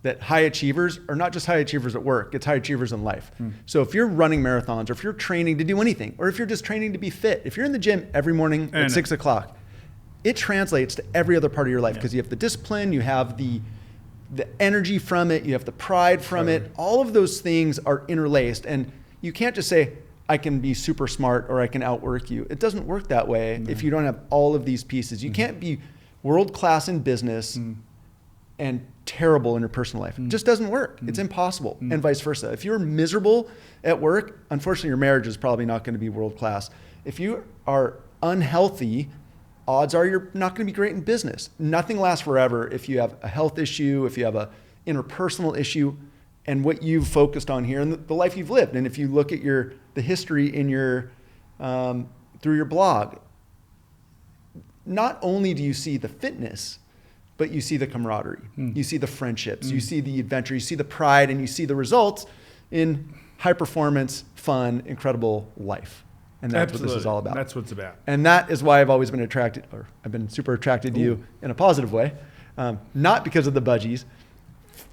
that high achievers are not just high achievers at work, it's high achievers in life. So if you're running marathons, or if you're training to do anything, or if you're just training to be fit, if you're in the gym every morning at 6 o'clock, it translates to every other part of your life because you have the discipline, you have the energy from it, you have the pride from it. All of those things are interlaced, and you can't just say, I can be super smart or I can outwork you. It doesn't work that way if you don't have all of these pieces. You can't be world-class in business and terrible in your personal life. It just doesn't work. It's impossible, and vice versa. If you're miserable at work, unfortunately, your marriage is probably not going to be world-class. If you are unhealthy, odds are you're not going to be great in business. Nothing lasts forever if you have a health issue, if you have a interpersonal issue, and what you've focused on here and the life you've lived. And if you look at the history in your through your blog, not only do you see the fitness, but you see the camaraderie, you see the friendships, you see the adventure, you see the pride, and you see the results in high performance, fun, incredible life. And that's what this is all about. That's what it's about. And that is why I've always been attracted, or I've been super attracted to you in a positive way, not because of the budgies,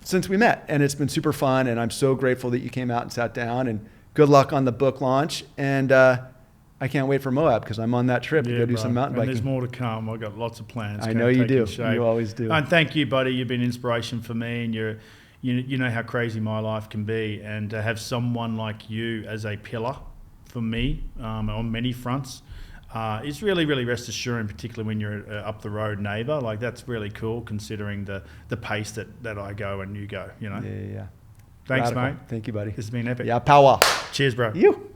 since we met. And it's been super fun, and I'm so grateful that you came out and sat down, and good luck on the book launch. And I can't wait for Moab because I'm on that trip to go do some mountain biking. And there's more to come. I've got lots of plans. I know you do. You always do. And thank you, buddy. You've been inspiration for me, and you know how crazy my life can be. And to have someone like you as a pillar for me on many fronts is really, really rest assuring, particularly when you're up the road neighbour. Like, that's really cool considering the pace that I go and you go, you know. Yeah. Thanks, Radical. mate. Thank you, buddy. This has been epic. Yeah, power. Cheers, bro. You.